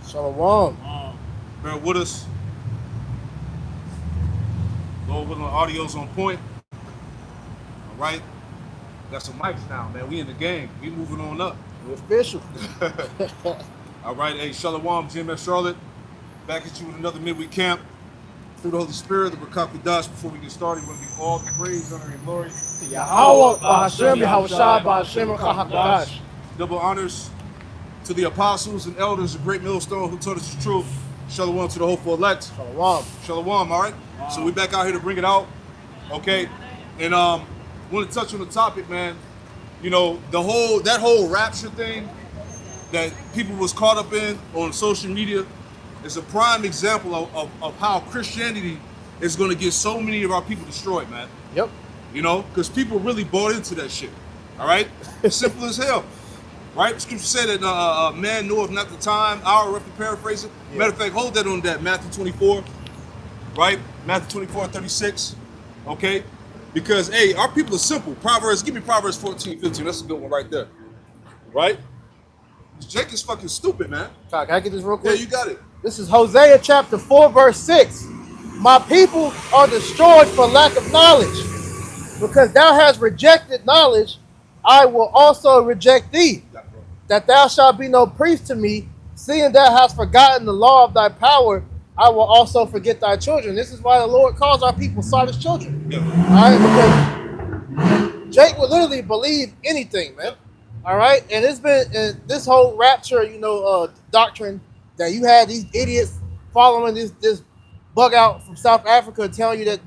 Shalom. Bear with us. Lord willing, audio's on point. All right. Got some mics now, man. We in the game. We moving on up. We're official. All right. Hey, Shalom, Jim at Charlotte. Back at you with another midweek camp. Through the Holy Spirit, the Rakak Dash. Before we get started, we're going to give all the praise, honor, and glory. Yahweh, Hashem, Yahushua, Hashem, Chahakadosh. Double honors to the apostles and elders, the great millstone who taught us the truth. Shalom to the hopeful elect. Shalom. Shalom, all right? Wow. So we back out here to bring it out, okay? And want to touch on the topic, man. You know, that whole rapture thing that people was caught up in on social media is a prime example of how Christianity is going to get so many of our people destroyed, man. Yep. You know, because people really bought into that shit, all right? Simple as hell. Right? The scripture said that man knoweth not the time, hour, roughly paraphrase it. Yeah. Matter of fact, hold that on that. Matthew 24, right? Matthew 24:36, okay? Because, hey, our people are simple. Give me Proverbs 14:15. That's a good one right there, right? Jake is fucking stupid, man. Can I get this real quick? Yeah, you got it. This is Hosea chapter 4, verse 6. My people are destroyed for lack of knowledge. Because thou hast rejected knowledge, I will also reject thee. That thou shalt be no priest to me, seeing thou hast forgotten the law of thy power, I will also forget thy children. This is why the Lord calls our people Sardis children. Yeah. All right, because Jake will literally believe anything, man. All right, and it's been this whole rapture, doctrine that you had these idiots following this bug out from South Africa telling you that,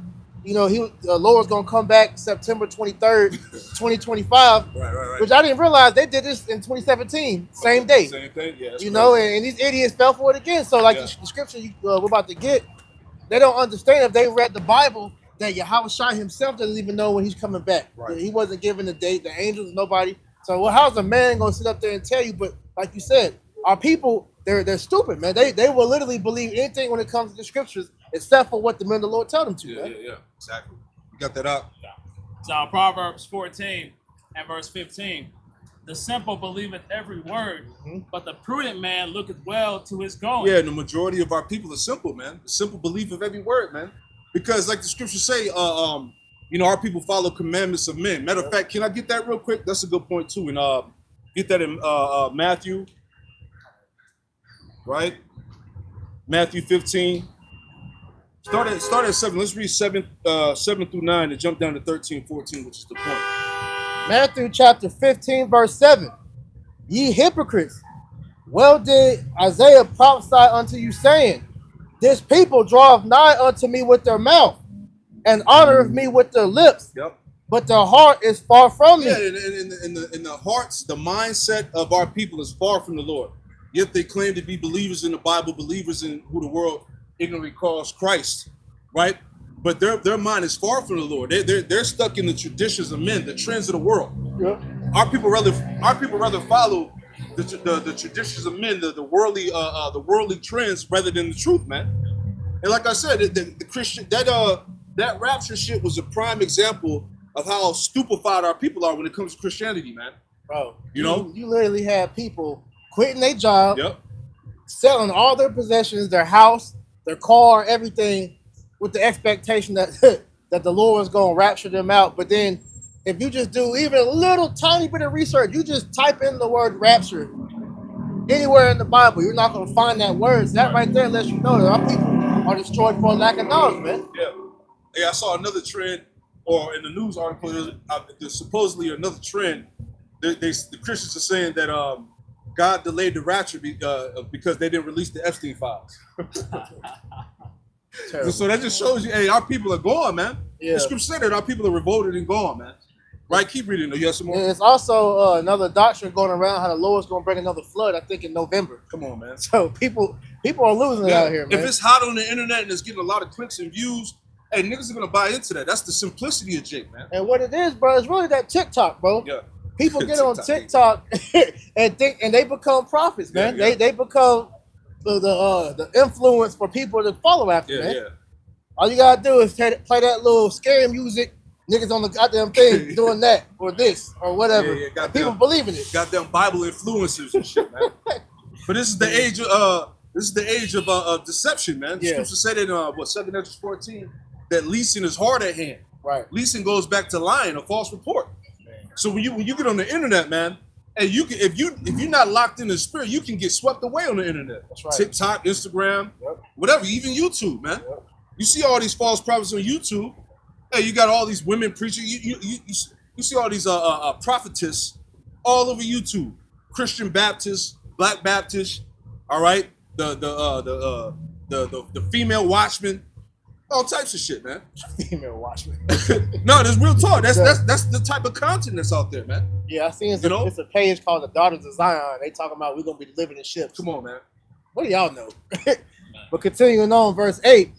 the Lord's gonna come back September 23rd, 2025. Right. Which I didn't realize they did this in 2017, same day. Same thing, yeah. And these idiots fell for it again. So, like the scripture we're about to get, they don't understand if they read the Bible that Yahushua himself doesn't even know when he's coming back. Right. He wasn't given the date, the angels, nobody. So, how's a man gonna sit up there and tell you? But like you said, our people, they're stupid, man. They will literally believe anything when it comes to the scriptures, except for what the men of the Lord tell them to. Yeah, exactly. You got that out. Yeah. So Proverbs 14 and verse 15. The simple believeth every word, but the prudent man looketh well to his going. Yeah, and the majority of our people are simple, man. The simple belief of every word, man. Because like the scriptures say, our people follow commandments of men. Matter of fact, can I get that real quick? That's a good point too. And get that in Matthew, right? Matthew 15. Start at 7. Let's read 7 through 9 and jump down to 13, 14, which is the point. Matthew chapter 15, verse 7. Ye hypocrites, well did Isaiah prophesy unto you, saying, this people draweth nigh unto me with their mouth, and honoreth me with their lips. Yep. But their heart is far from me. Yeah, in the hearts, the mindset of our people is far from the Lord. Yet they claim to be believers in the Bible, believers in who the world ignorantly calls Christ, right? But their mind is far from the Lord. They're stuck in the traditions of men, the trends of the world. Yep. Our people rather follow the traditions of men, the worldly trends rather than the truth, man. And like I said, the Christian that rapture shit was a prime example of how stupefied our people are when it comes to Christianity, man. Bro, you know, you literally have people quitting their job, yep, selling all their possessions, their house, their car, everything, with the expectation that that the Lord is going to rapture them out. But then if you just do even a little tiny bit of research, you just type in the word rapture anywhere in the Bible, you're not going to find that word. So that right there lets you know that our people are destroyed for lack of knowledge, man. Yeah, I saw another trend, or in the news article, there's supposedly another trend. The Christians are saying that God delayed the rapture because they didn't release the Epstein files. So that just shows you, hey, our people are gone, man. Yeah. The scripture said that our people are revolted and gone, man. Right? Keep reading. You have some more? And it's also another doctrine going around how the Lord's going to bring another flood, I think, in November. Come on, man. So people are losing it out here, man. If it's hot on the internet and it's getting a lot of clicks and views, hey, niggas are going to buy into that. That's the simplicity of Jake, man. And what it is, bro, is really that TikTok, bro. Yeah. People get on TikTok and they become prophets, man. Yeah. They become the influence for people to follow after, man. Yeah. All you gotta do is play that little scary music, niggas on the goddamn thing doing that or this or whatever. Yeah, people believe in it. Goddamn Bible influencers and shit, man. But this is the age of This is the age of deception, man. The scripture said in 2 Ezra 14 that leasing is hard at hand. Right. Leasing goes back to lying, a false report. So when you get on the internet, man, and you can if you're not locked in the spirit, you can get swept away on the internet. That's right. TikTok, Instagram, whatever, even YouTube, man. You see all these false prophets on YouTube. Hey, you got all these women preaching. You see all these prophetess all over YouTube. Christian Baptists, Black Baptists, all right, the female watchman, all types of shit, man. Female watchman. No, there's real talk. That's the type of content that's out there, man. Yeah, I seen it's a page called the Daughters of Zion. They talking about we're gonna be living in ships. Come on, man. What do y'all know? But continuing on, verse 8,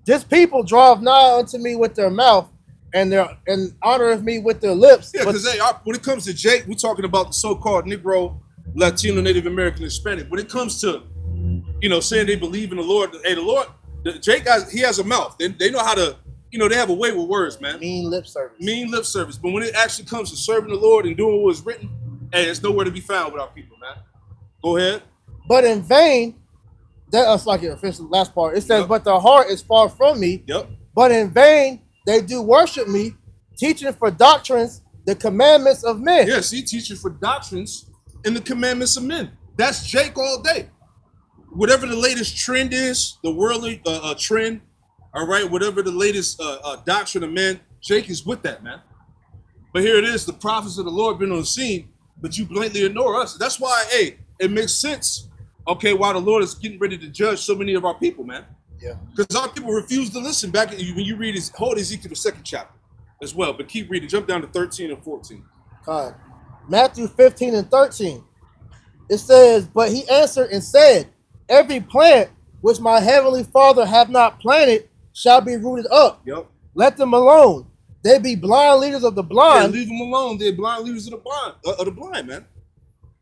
this people draweth nigh unto me with their mouth, and honoreth me with their lips. Yeah, because when it comes to Jake, we're talking about the so-called Negro, Latino, Native American, Hispanic. When it comes to, saying they believe in the Lord, hey, the Lord, Jake guys, he has a mouth. They know how to, they have a way with words, man. Mean lip service. Mean lip service. But when it actually comes to serving the Lord and doing what was written, hey, it's nowhere to be found with our people, man. Go ahead. But in vain, that's like your official last part. It says, but the heart is far from me. Yep. But in vain they do worship me, teaching for doctrines the commandments of men. Yeah, see, teaching for doctrines and the commandments of men. That's Jake all day. Whatever the latest trend is, the worldly trend, all right, whatever the latest doctrine of men, Jake is with that, man. But here it is, the prophets of the Lord been on the scene, but you blatantly ignore us. That's why, hey, it makes sense, okay, why the Lord is getting ready to judge so many of our people, man. Yeah. Because our people refuse to listen. Back when you read hold Ezekiel the 2nd chapter as well, but keep reading. Jump down to 13 and 14. God. Matthew 15 and 13. It says, but he answered and said, every plant which my heavenly Father hath not planted shall be rooted up. Yep. Let them alone. They be blind leaders of the blind. Yeah, leave them alone. They're blind leaders of the blind, man.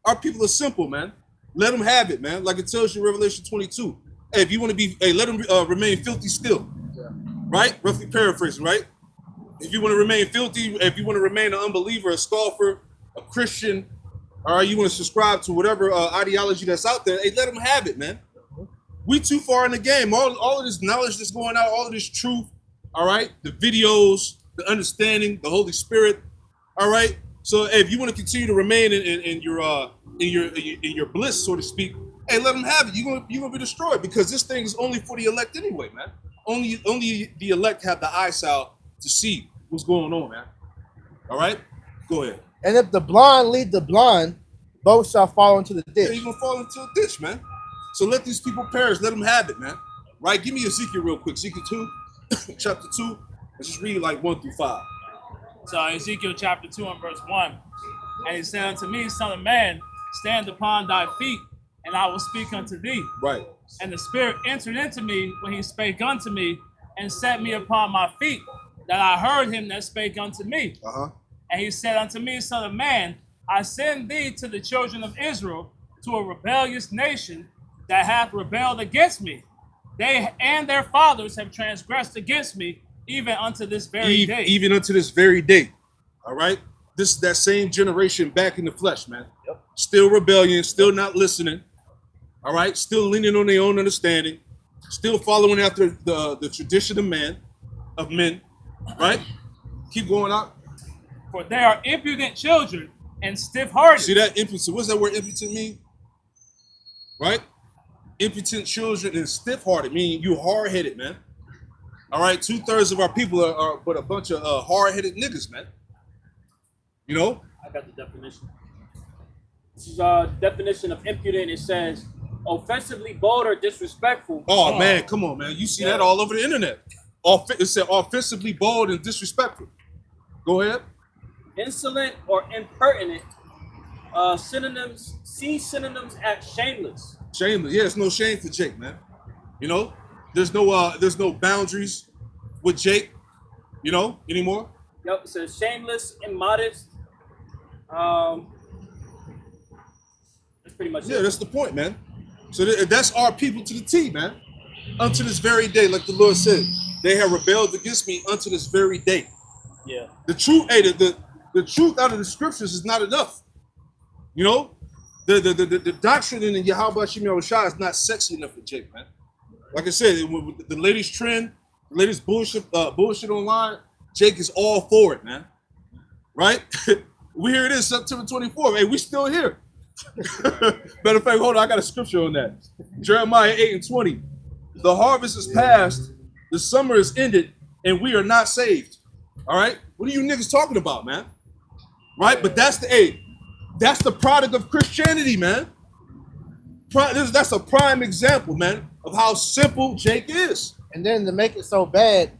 Our people are simple, man. Let them have it, man. Like it tells you in Revelation 22. Hey, if you want to be, let them remain filthy still. Yeah. Right? Roughly paraphrasing, right? If you want to remain filthy, if you want to remain an unbeliever, a scoffer, a Christian, all right, you want to subscribe to whatever ideology that's out there, hey, let them have it, man. We too far in the game. All of this knowledge that's going out, all of this truth, all right, the videos, the understanding, the Holy Spirit, all right. So hey, if you want to continue to remain in your bliss, so to speak, hey, let them have it. You're gonna be destroyed because this thing is only for the elect anyway, man. Only the elect have the eyesight to see what's going on, man. All right, go ahead. And if the blind lead the blind, both shall fall into the ditch. Yeah, you're gonna fall into a ditch, man. So let these people perish. Let them have it, man. Right? Give me Ezekiel real quick. Ezekiel 2, chapter 2. Let's just read like 1 through 5. So Ezekiel chapter 2 and verse 1. And he said unto me, son of man, stand upon thy feet, and I will speak unto thee. Right. And the Spirit entered into me when he spake unto me, and set me upon my feet, that I heard him that spake unto me. And he said unto me, son of man, I send thee to the children of Israel, to a rebellious nation that hath rebelled against me. They and their fathers have transgressed against me, even unto this very day. Even unto this very day. All right? This is that same generation back in the flesh, man. Yep. Still rebellion, still not listening. All right? Still leaning on their own understanding. Still following after the tradition of men. Right? Keep going out. For they are impudent children and stiff-hearted. See that impudent? What's that word impotent mean? Right? Impotent children and stiff-hearted, meaning you hard-headed, man. All right, 2/3 of our people are but a bunch of hard-headed niggas, man. You know? I got the definition. This is definition of impudent. It says offensively bold or disrespectful. Oh man, come on, man. You see that all over the internet. It said offensively bold and disrespectful. Go ahead. Insolent or impertinent. Synonyms. See synonyms at shameless. Shameless. Yeah, there's no shame for Jake, man. You know, there's no boundaries with Jake, you know, anymore. Yep, it says shameless, immodest. That's pretty much it. Yeah, that's the point, man. So that's our people to the T, man. Unto this very day, like the Lord said, they have rebelled against me unto this very day. Yeah. The truth, hey, the truth out of the scriptures is not enough. You know, The doctrine in the Yahweh Shemi Rashad is not sexy enough for Jake, man. Like I said, with the latest trend, the latest bullshit online, Jake is all for it, man. Right? We here it is, September 24th. Hey, we still here. Matter of fact, hold on, I got a scripture on that. Jeremiah 8:20. The harvest is past, the summer is ended, and we are not saved. All right? What are you niggas talking about, man? Right? But that's the product of Christianity, man. That's a prime example, man, of how simple Jake is. And then to make it so bad,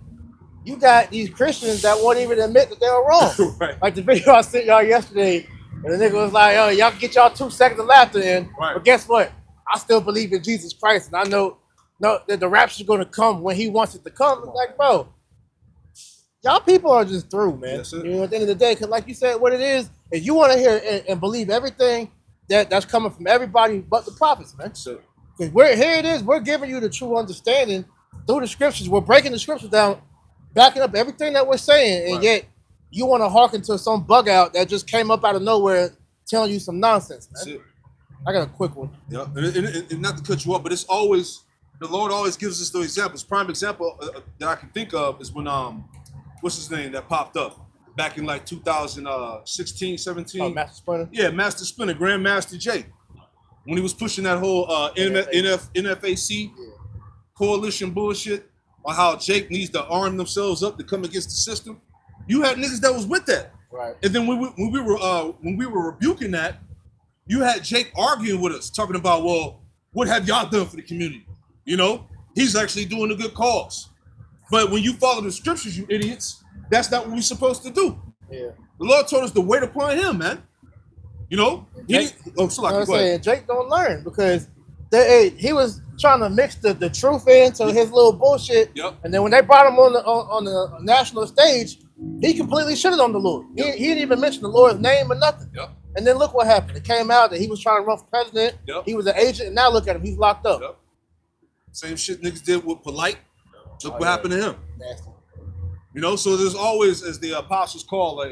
you got these Christians that won't even admit that they were wrong. Right. Like the video I sent y'all yesterday, and the nigga was like, "Oh, y'all can get y'all 2 seconds of laughter in." Right. But guess what? I still believe in Jesus Christ, and I know that the rapture's going to come when He wants it to come. It's like, bro, y'all people are just through, man. Yes, sir. You know, at the end of the day, because like you said, what it is you want to hear and believe everything that's coming from everybody but the prophets, man. Because we're giving you the true understanding through the scriptures. We're breaking the scriptures down, backing up everything that we're saying, and yet you want to hearken to some bug out that just came up out of nowhere telling you some nonsense, man. I got a quick one. Yeah, and not to cut you off, but it's always, the Lord always gives us those examples. Prime example that I can think of is when, what's his name that popped up back in like 2016, 17. Oh, Master Splinter? Yeah, Master Splinter, Grandmaster Jake. When he was pushing that whole NFAC coalition bullshit on how Jake needs to arm themselves up to come against the system. You had niggas that was with that. Right. And then when we were rebuking that, you had Jake arguing with us, talking about, well, what have y'all done for the community? You know, he's actually doing a good cause. But when you follow the scriptures, you idiots, that's not what we're supposed to do. Yeah. The Lord told us to wait upon Him, man. You know? Jake don't learn because he was trying to mix the truth into his little bullshit. Yep. And then when they brought him on the national stage, he completely shitted on the Lord. He didn't even mention the Lord's name or nothing. Yep. And then look what happened. It came out that he was trying to run for president. Yep. He was an agent, and now look at him. He's locked up. Yep. Same shit niggas did with Polite. Look what happened to him. Nasty. You know, so there's always, as the apostles call,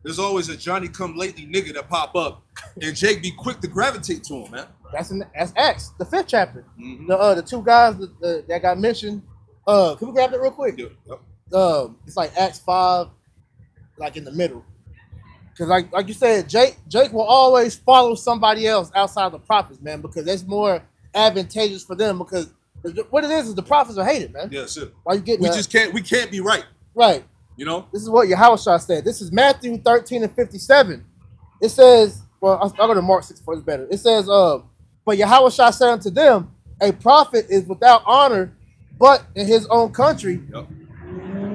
there's always a Johnny come lately nigga that pop up, and Jake be quick to gravitate to him, man. That's Acts, the 5th chapter. Mm-hmm. The 2 guys that got mentioned. Can we grab that real quick? Yep. It's like Acts 5, like in the middle. Because like you said, Jake will always follow somebody else outside the prophets, man, because that's more advantageous for them. Because what it is the prophets are hated, man. Yeah, sure. Why you getting we can't be right. Right. You know? This is what Yahushua said. This is Matthew 13:57. It says, well, I'll go to Mark 6:4, it's better. It says, but Yahushua said unto them, a prophet is without honor, but in his own country. Yep.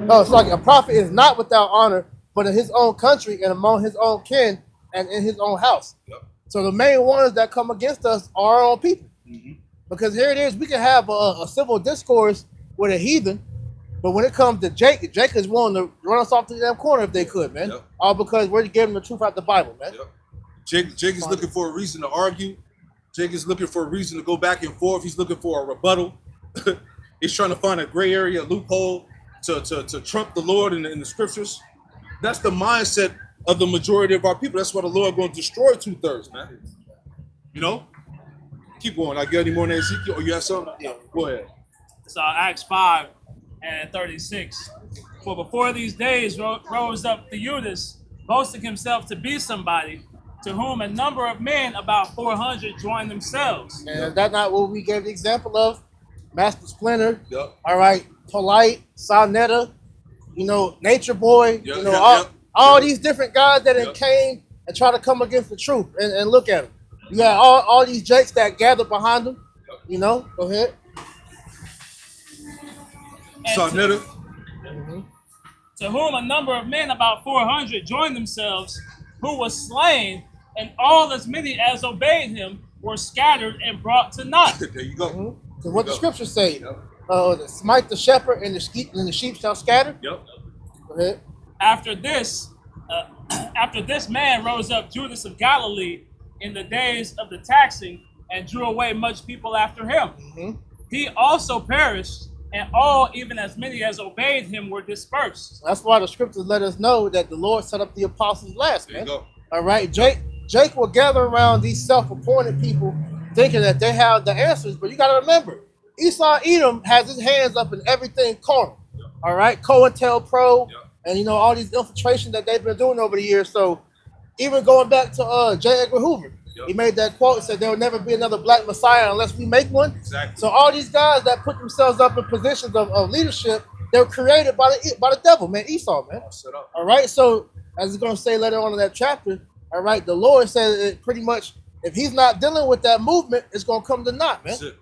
Oh, it's like a prophet is not without honor, but in his own country and among his own kin and in his own house. Yep. So the main ones that come against us are our own people. Mm-hmm. Because here it is, we can have a civil discourse with a heathen, but when it comes to Jake is willing to run us off to the damn corner if they could, man. Yep. All because we're giving the truth out the Bible, man. Yep. Jake is looking for a reason to argue. Jake is looking for a reason to go back and forth. He's looking for a rebuttal. He's trying to find a gray area, a loophole to trump the Lord in the scriptures. That's the mindset of the majority of our people. That's why the Lord going to destroy 2/3, man. You know? Keep going. I got any more than Ezekiel? Or you have something? Yeah. Go ahead. It's Acts 5:36. For before these days rose up Theudas, boasting himself to be somebody, to whom a number of men, about 400, joined themselves. And that's not what we gave the example of. Master Splinter, Yep. All right, Polite, Sonetta, Nature Boy, all these different guys that came and try to come against the truth. And look at them. You got all these jakes that gathered behind them. Go ahead. Sonetta. To whom a number of men, about 400, joined themselves, who was slain, and all as many as obeyed him were scattered and brought to naught. There you go. Mm-hmm. So what the scriptures say, smite the shepherd and the sheep shall scatter. Yep. Go ahead. After this man rose up Judas of Galilee in the days of the taxing and drew away much people after him. Mm-hmm. He also perished, and all, even as many as obeyed him, were dispersed. That's why the scriptures let us know that the Lord set up the apostles last, There man. you go. All right, Jake Jake will gather around these self-appointed people thinking that they have the answers, but you got to remember, Esau Edom has his hands up in everything carnal. All right, COINTELPRO, and all these infiltrations that they've been doing over the years. So even going back to J. Edgar Hoover, he made that quote and said there will never be another black Messiah unless we make one. Exactly. So all these guys that put themselves up in positions of leadership, they were created by the devil, man, Esau, man. All right, so as it's going to say later on in that chapter, all right, the Lord says it pretty much, if he's not dealing with that movement, it's going to come to naught, man. That's it.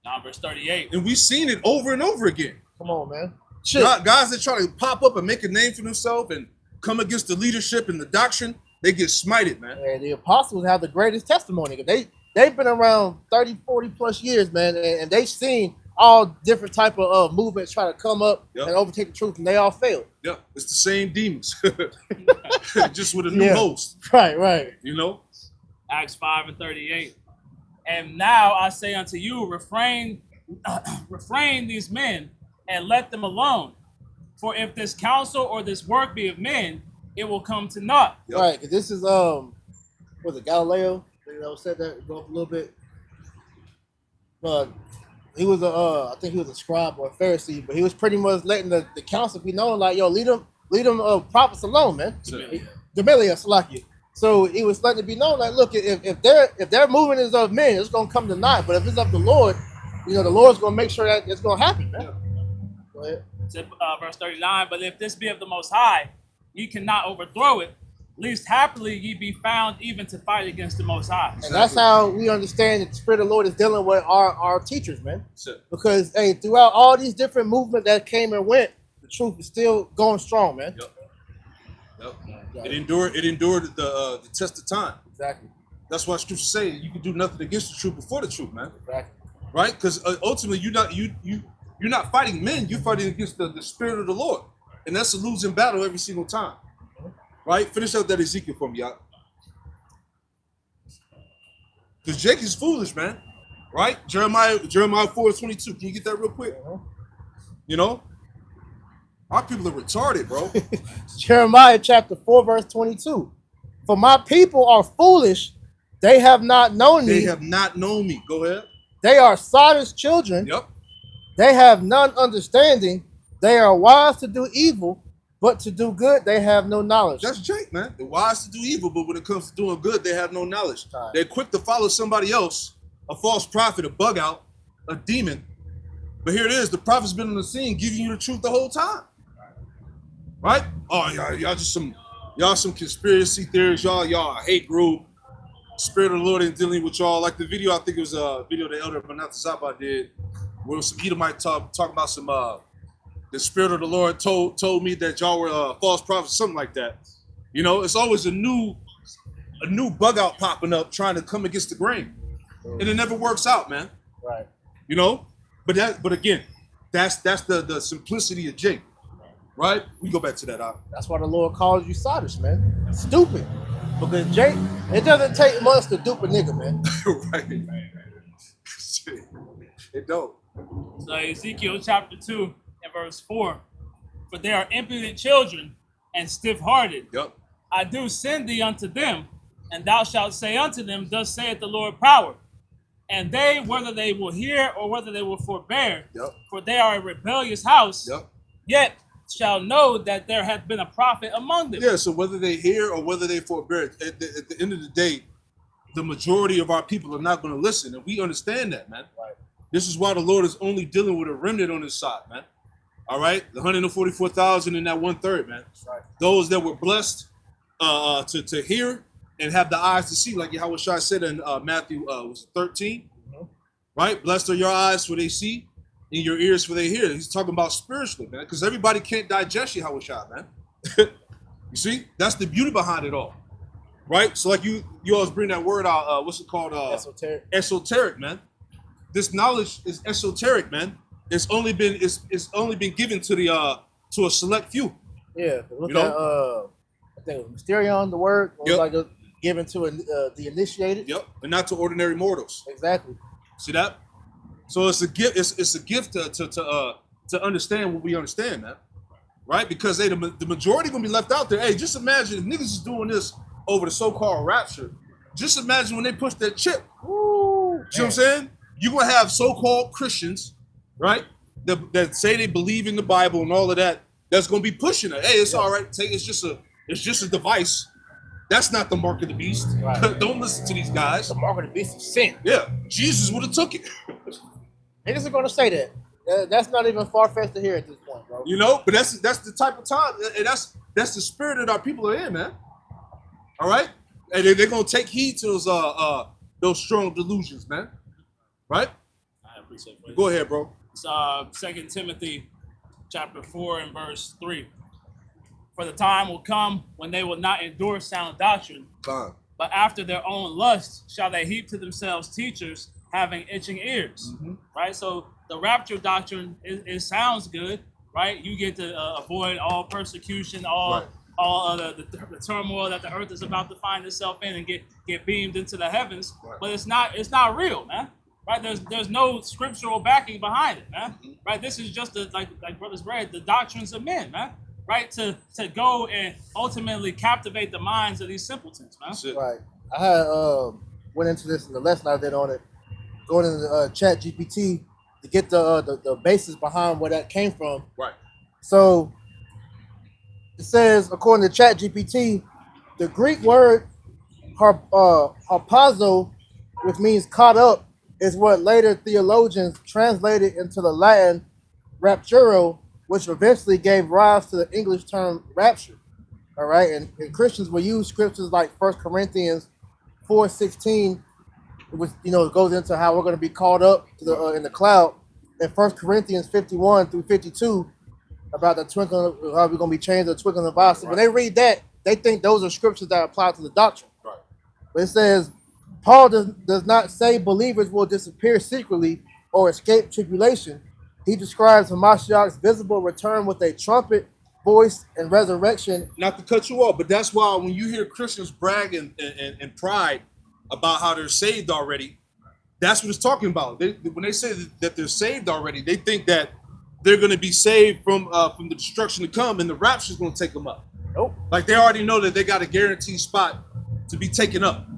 Now, verse 38. And we've seen it over and over again. Come on, man. Guys that try to pop up and make a name for themselves and come against the leadership and the doctrine, they get smited, man. And the apostles have the greatest testimony. They've been around 30, 40 plus years, man, and they've seen all different type of movements try to come up and overtake the truth, and they all failed. Yeah, it's the same demons, just with a new host. Right. Acts 5 and 38. And now I say unto you, refrain these men, and let them alone. For if this counsel or this work be of men, it will come to naught. Right, because this is was it Galileo? Said that, go up a little bit. He was I think he was a scribe or a Pharisee, but he was pretty much letting the council be known, like, yo, lead them prophets alone, man. Demelius, Salakia. So he was letting it be known, like, look, if their movement is of men, it's gonna come to naught. But if it's of the Lord, the Lord's gonna make sure that it's gonna happen, man. Go ahead. Verse 39. But if this be of the Most High, ye cannot overthrow it. Least happily ye be found even to fight against the Most High. And that's how we understand that the Spirit of the Lord is dealing with our teachers, man. Because throughout all these different movements that came and went, the truth is still going strong, man. It endured the test of time. Exactly. That's why Scripture say you can do nothing against the truth before the truth, man. Exactly. Right? Because ultimately you're not fighting men, you're fighting against the Spirit of the Lord. And that's a losing battle every single time. Right? Finish out that Ezekiel for me, y'all. Because Jake is foolish, man. Right? Jeremiah 4:22. Can you get that real quick? Our people are retarded, bro. Jeremiah chapter 4, verse 22. For my people are foolish, they have not known me. They have not known me. Go ahead. They are Sodom's children. Yep. They have none understanding. They are wise to do evil, but to do good, they have no knowledge. That's Jake, man. They're wise to do evil, but when it comes to doing good, they have no knowledge. Right. They're quick to follow somebody else, a false prophet, a bug out, a demon. But here it is, the prophet's been on the scene giving you the truth the whole time. Right? Oh, y'all some conspiracy theorists, y'all a hate group. Spirit of the Lord ain't dealing with y'all. Like the video, I think it was a video the elder Manata Zaba did, where some Edomite talk about some the Spirit of the Lord told me that y'all were false prophets, something like that. It's always a new bug out popping up trying to come against the grain. And it never works out, man. Right. But again, that's the simplicity of Jake. Right? We go back to that. That's why the Lord calls you Sodish, man. Stupid. Because Jake, it doesn't take much to dupe a nigga, man. Right. It don't. So Ezekiel chapter 2 and verse 4. For they are impudent children and stiff-hearted. Yep. I do send thee unto them, and thou shalt say unto them, thus saith the Lord power. And they, whether they will hear or whether they will forbear, for they are a rebellious house, yet shall know that there hath been a prophet among them. Yeah, so whether they hear or whether they forbear, at the end of the day, the majority of our people are not going to listen, and we understand that, man. Right. This is why the Lord is only dealing with a remnant on his side, man. All right? The 144,000 and that 1/3, man. Right. Those that were blessed to hear and have the eyes to see, like Yahweh Shai said in Matthew 13, right? Blessed are your eyes for they see, and your ears for they hear. He's talking about spiritually, man, because everybody can't digest Yahweh Shai, man. You see? That's the beauty behind it all, right? So like you always bring that word out, what's it called? Esoteric. Esoteric, man. This knowledge is esoteric, man. It's only been given to a select few. Yeah, look at I think it was Mysterion, the word was like given to the initiated. Yep, and not to ordinary mortals. Exactly. See that? So it's a gift. It's a gift to understand what we understand, man. Right? Because the majority gonna be left out there. Hey, just imagine if niggas is doing this over the so-called rapture. Just imagine when they push that chip. Ooh, You know what I'm saying? You're going to have so-called Christians, right, that say they believe in the Bible and all of that, that's going to be pushing it. Hey, it's all right. It's just a device. That's not the mark of the beast. Right. Don't listen to these guys. The mark of the beast is sin. Yeah, Jesus would have took it. Niggas are going to say that. That's not even far-fetched to hear at this point, bro. You know, but that's the type of time, and that's the spirit that our people are in, man. All right? And they're going to take heed to those strong delusions, man. Right? I appreciate it. Go ahead, bro. It's 2 Timothy chapter 4 and verse 3. For the time will come when they will not endure sound doctrine, but after their own lust shall they heap to themselves teachers having itching ears. Mm-hmm. Right? So the rapture doctrine, it sounds good, right? You get to avoid all persecution, all the turmoil that the earth is about to find itself in, and get beamed into the heavens. Right. But it's not real, man. Right? There's no scriptural backing behind it, man. Mm-hmm. Right? This is just like brothers read, the doctrines of men, man. Right? To go and ultimately captivate the minds of these simpletons, man. Right. I had went into this in the lesson I did on it, going into Chat GPT to get the basis behind where that came from. Right. So it says, according to Chat GPT, the Greek word harpazo, which means caught up, is what later theologians translated into the Latin rapturo, which eventually gave rise to the English term rapture. All right, and Christians will use scriptures like 1 Corinthians 4:16, which goes into how we're going to be caught up to in the cloud, and 1 Corinthians 51 through 52 about the twinkling, how we're going to be changed the twinkling of an eye. So when they read that, they think those are scriptures that apply to the doctrine. Right. But it says Paul does not say believers will disappear secretly or escape tribulation. He describes Hamashiach's visible return with a trumpet, voice, and resurrection. Not to cut you off, but that's why when you hear Christians brag and pride about how they're saved already, that's what it's talking about. When they say that they're saved already, they think that they're going to be saved from the destruction to come, and the rapture is going to take them up. Nope. Like they already know that they got a guaranteed spot to be taken up.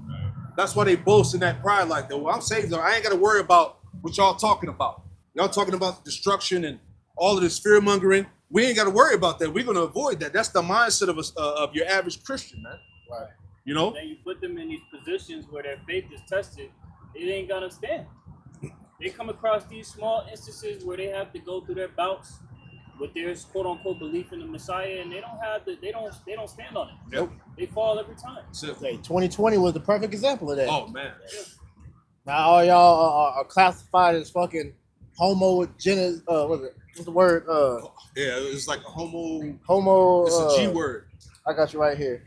That's why they boast in that pride like that. Well, I'm saved. I ain't got to worry about what y'all talking about. Y'all talking about destruction and all of this fear mongering. We ain't got to worry about that. We're going to avoid that. That's the mindset of your average Christian, man. Right. You know? Then you put them in these positions where their faith is tested. It ain't going to stand. They come across these small instances where they have to go through their bouts with their quote unquote belief in the Messiah, and they don't stand on it. Yep. They fall every time. So, 2020 was the perfect example of that. Oh man. Yeah. Now all y'all are classified as fucking homogeneous. What's the word? Yeah, it's like a homo. It's a G word. I got you right here.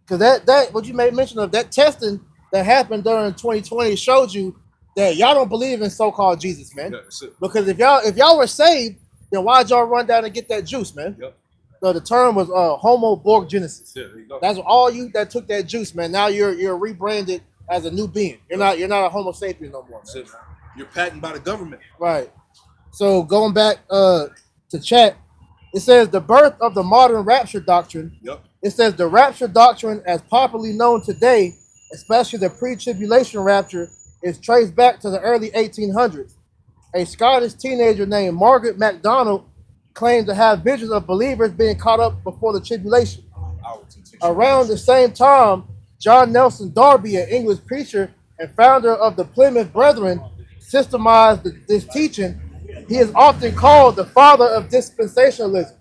Because that what you made mention of, that testing that happened during 2020 showed you that y'all don't believe in so-called Jesus, man. Yeah, because if y'all were saved, then why'd y'all run down and get that juice, man? Yep. So the term was homo borg genesis. Yeah, there you go. That's all you that took that juice, man. Now you're rebranded as a new being. You're not a homo sapien no more. Man. You're patented by the government. Right. So going back to chat, it says the birth of the modern rapture doctrine. Yep. It says the rapture doctrine, as popularly known today, especially the pre-tribulation rapture, is traced back to the early 1800s. A Scottish teenager named Margaret MacDonald claimed to have visions of believers being caught up before the tribulation. Around the same time, John Nelson Darby, an English preacher and founder of the Plymouth Brethren, systemized this teaching. He is often called the father of dispensationalism.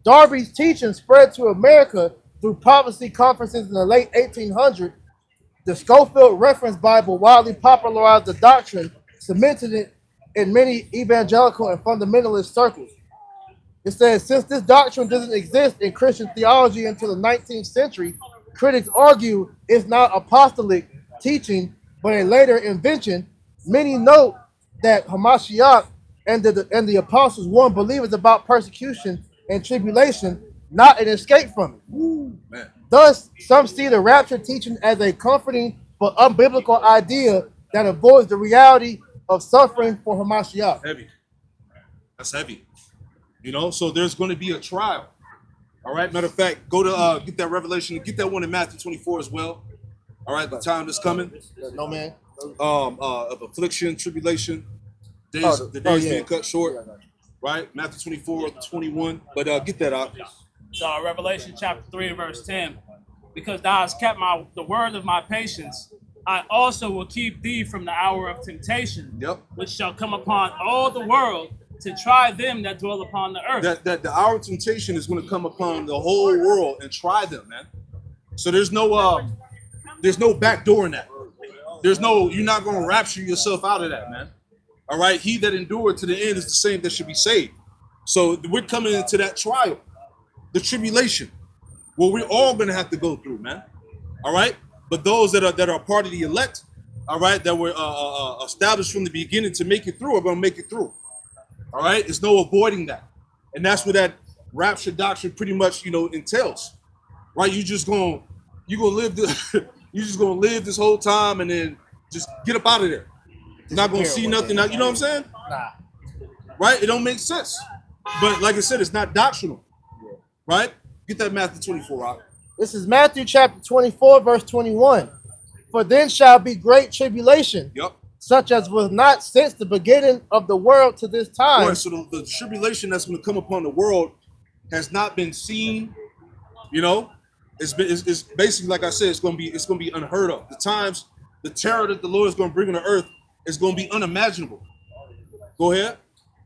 Darby's teaching spread to America through prophecy conferences in the late 1800s. The Schofield Reference Bible widely popularized the doctrine, cemented it in many evangelical and fundamentalist circles. It says, since this doctrine doesn't exist in Christian theology until the 19th century, critics argue it's not apostolic teaching, but a later invention. Many note that Hamashiach and the apostles warned believers about persecution and tribulation, not an escape from it. Man. Thus, some see the rapture teaching as a comforting but unbiblical idea that avoids the reality of suffering for Hamashiach. Heavy. That's heavy. You know, so there's going to be a trial. All right. Matter of fact, go to get that Revelation, get that one in Matthew 24 as well. All right. The time is coming. No man. Of affliction, tribulation, days, the days being cut short. Right. Matthew 24, 21. But get that out. So Revelation chapter 3 verse 10. Because thou hast kept the word of my patience, I also will keep thee from the hour of temptation, which shall come upon all the world to try them that dwell upon the earth. That the hour of temptation is going to come upon the whole world and try them, man. So there's no back door in that. There's no, you're not going to rapture yourself out of that, man. All right. He that endured to the end is the same that should be saved. So we're coming into that trial, the tribulation, where we're all going to have to go through, man. All right. But those that are part of the elect, all right, that were established from the beginning to make it through are going to make it through. All right. There's no avoiding that. And that's what that rapture doctrine pretty much, entails. Right. You're just going to live this, you're just going to live this whole time and then just get up out of there. You're not going to see nothing. You know what I'm saying? Nah. Right. It don't make sense. But like I said, it's not doctrinal. Right. Get that Matthew 24 out. This is Matthew chapter 24, verse 21. For then shall be great tribulation, such as was not since the beginning of the world to this time. Right, so the tribulation that's going to come upon the world has not been seen. It's basically, like I said, it's going to be unheard of. The terror that the Lord is going to bring on the earth is going to be unimaginable. Go ahead.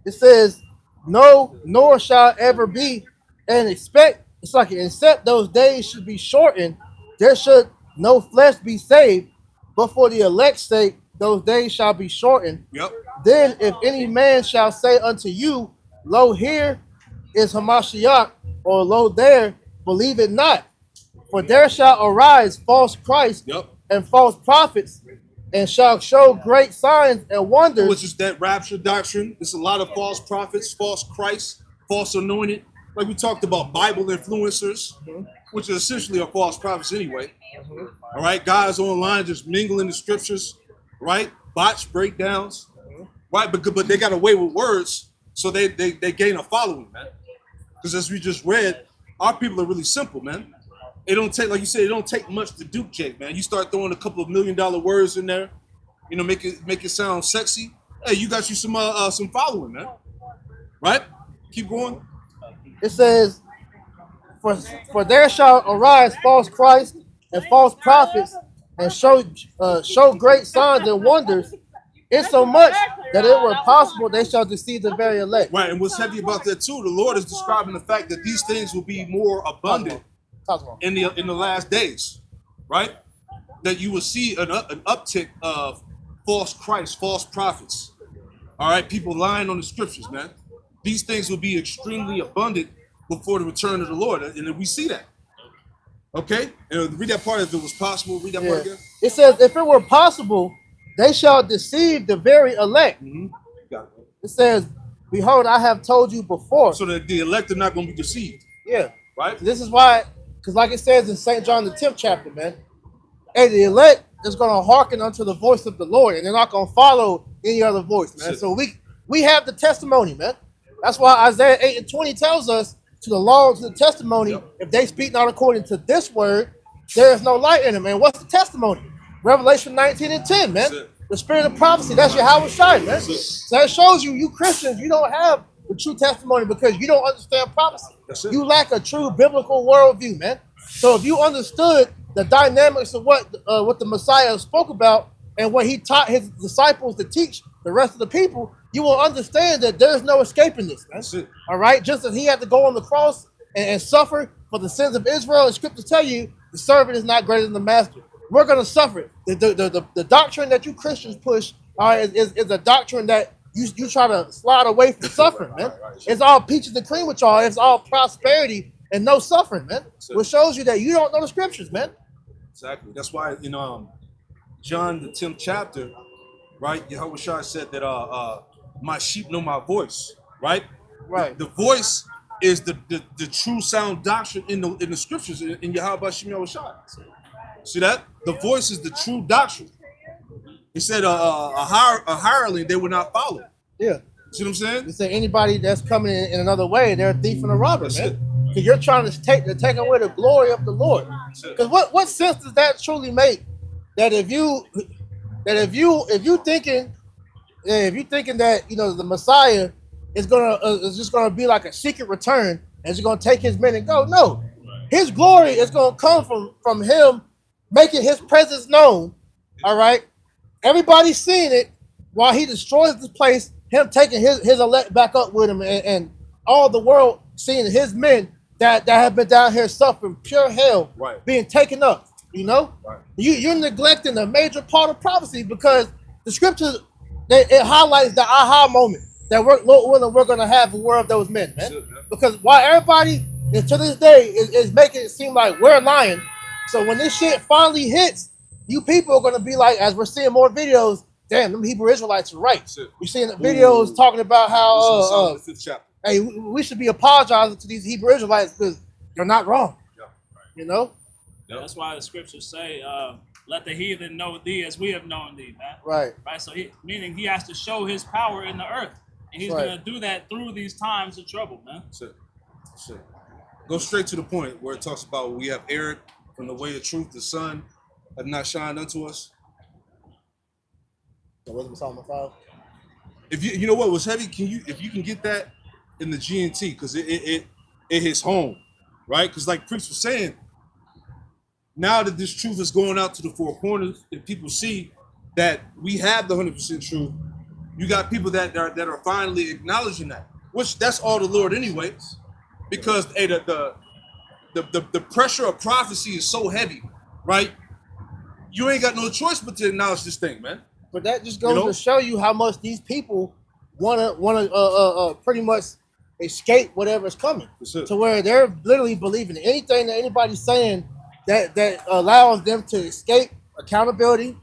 It says, no, nor shall ever be, and except those days should be shortened, there should no flesh be saved, but for the elect's sake, those days shall be shortened. Then if any man shall say unto you, lo, here is Hamashiach, or lo, there, believe it not. For there shall arise false Christ and false prophets, and shall show great signs and wonders. Which is that rapture doctrine. There's a lot of false prophets, false Christ, false anointed. Like we talked about Bible influencers, which are essentially are false prophets anyway. All right, guys online just mingling the scriptures, right? Botch breakdowns, right? But they got away with words, so they gain a following, man. Because as we just read, our people are really simple, man. It don't take, like you said, it don't take much to dupe Jake, man. You start throwing a couple of $1 million words in there, make it sound sexy. Hey, you got you some following, man. Right? Keep going. It says, for there shall arise false Christ and false prophets, and show great signs and wonders, insomuch that it were possible they shall deceive the very elect. Right, and what's heavy about that too, the Lord is describing the fact that these things will be more abundant in the last days, right? That you will see an uptick of false Christ, false prophets. All right, people lying on the scriptures, man. These things will be extremely abundant before the return of the Lord, and we see that. Okay, and read that part if it was possible. Read that part again. It says, if it were possible, they shall deceive the very elect. It says, behold, I have told you before. So that the elect are not going to be deceived. Yeah. Right? This is why, because like it says in St. John the 10th chapter, man, hey, the elect is going to hearken unto the voice of the Lord, and they're not going to follow any other voice, man. So we have the testimony, man. That's why Isaiah 8:20 tells us, to the law and to the testimony, if they speak not according to this word, there is no light in them. And what's the testimony? Revelation 19:10, man. The spirit of prophecy, that's your Howard Shine, man. So that shows you Christians, you don't have the true testimony because you don't understand prophecy. You lack a true biblical worldview, man. So if you understood the dynamics of what the Messiah spoke about and what he taught his disciples to teach the rest of the people, you will understand that there's no escaping this, man. All right? Just as he had to go on the cross and suffer for the sins of Israel, the scriptures tell you the servant is not greater than the master. We're going to suffer. The doctrine that you Christians push is a doctrine that you try to slide away from suffering, man. It's all peaches and cream with y'all. It's all prosperity and no suffering, man. Which shows you that you don't know the scriptures, man. Exactly. That's why, John, the 10th chapter, right? Yahushua said that my sheep know my voice, right? Right. The voice is the true sound doctrine in the scriptures in Yahweh Shem Yahushua. See that? The voice is the true doctrine. He said a hireling they would not follow. Yeah. See what I'm saying? He said anybody that's coming in another way, they're a thief and a robber, man. Because you're trying to take away the glory of the Lord. Because what sense does that truly make? That if you thinking that the Messiah is just gonna be like a secret return and he's gonna take his men and go. No, his glory is gonna come from him making his presence known. All right, everybody's seeing it while he destroys this place. Him taking his elect back up with him, and all the world seeing his men that have been down here suffering pure hell, being taken up. You're neglecting a major part of prophecy, because the scriptures it highlights the aha moment that we're going to have a war of those men, man. Because while everybody to this day is making it seem like we're lying, so when this shit finally hits, you people are going to be like, as we're seeing more videos, damn, them Hebrew Israelites are right. We're seeing the videos talking about how hey, we should be apologizing to these Hebrew Israelites because they're not wrong. That's why the scriptures say, let the heathen know thee as we have known thee, man. Right. So meaning he has to show his power in the earth. And he's going to do that through these times of trouble, man. That's it. Go straight to the point where it talks about we have erred from the way of truth. The sun have not shined unto us. If you know what was heavy, if you can get that in the GNT, because it hits home, right? Because like Priest was saying, now that this truth is going out to the four corners and people see that we have the 100% truth, you got people that are finally acknowledging that, which that's all the Lord anyways, because hey, the pressure of prophecy is so heavy, right? You ain't got no choice but to acknowledge this thing, man. But that just goes to show you how much these people want to pretty much escape whatever's coming, to where they're literally believing anything that anybody's saying that allows them to escape accountability,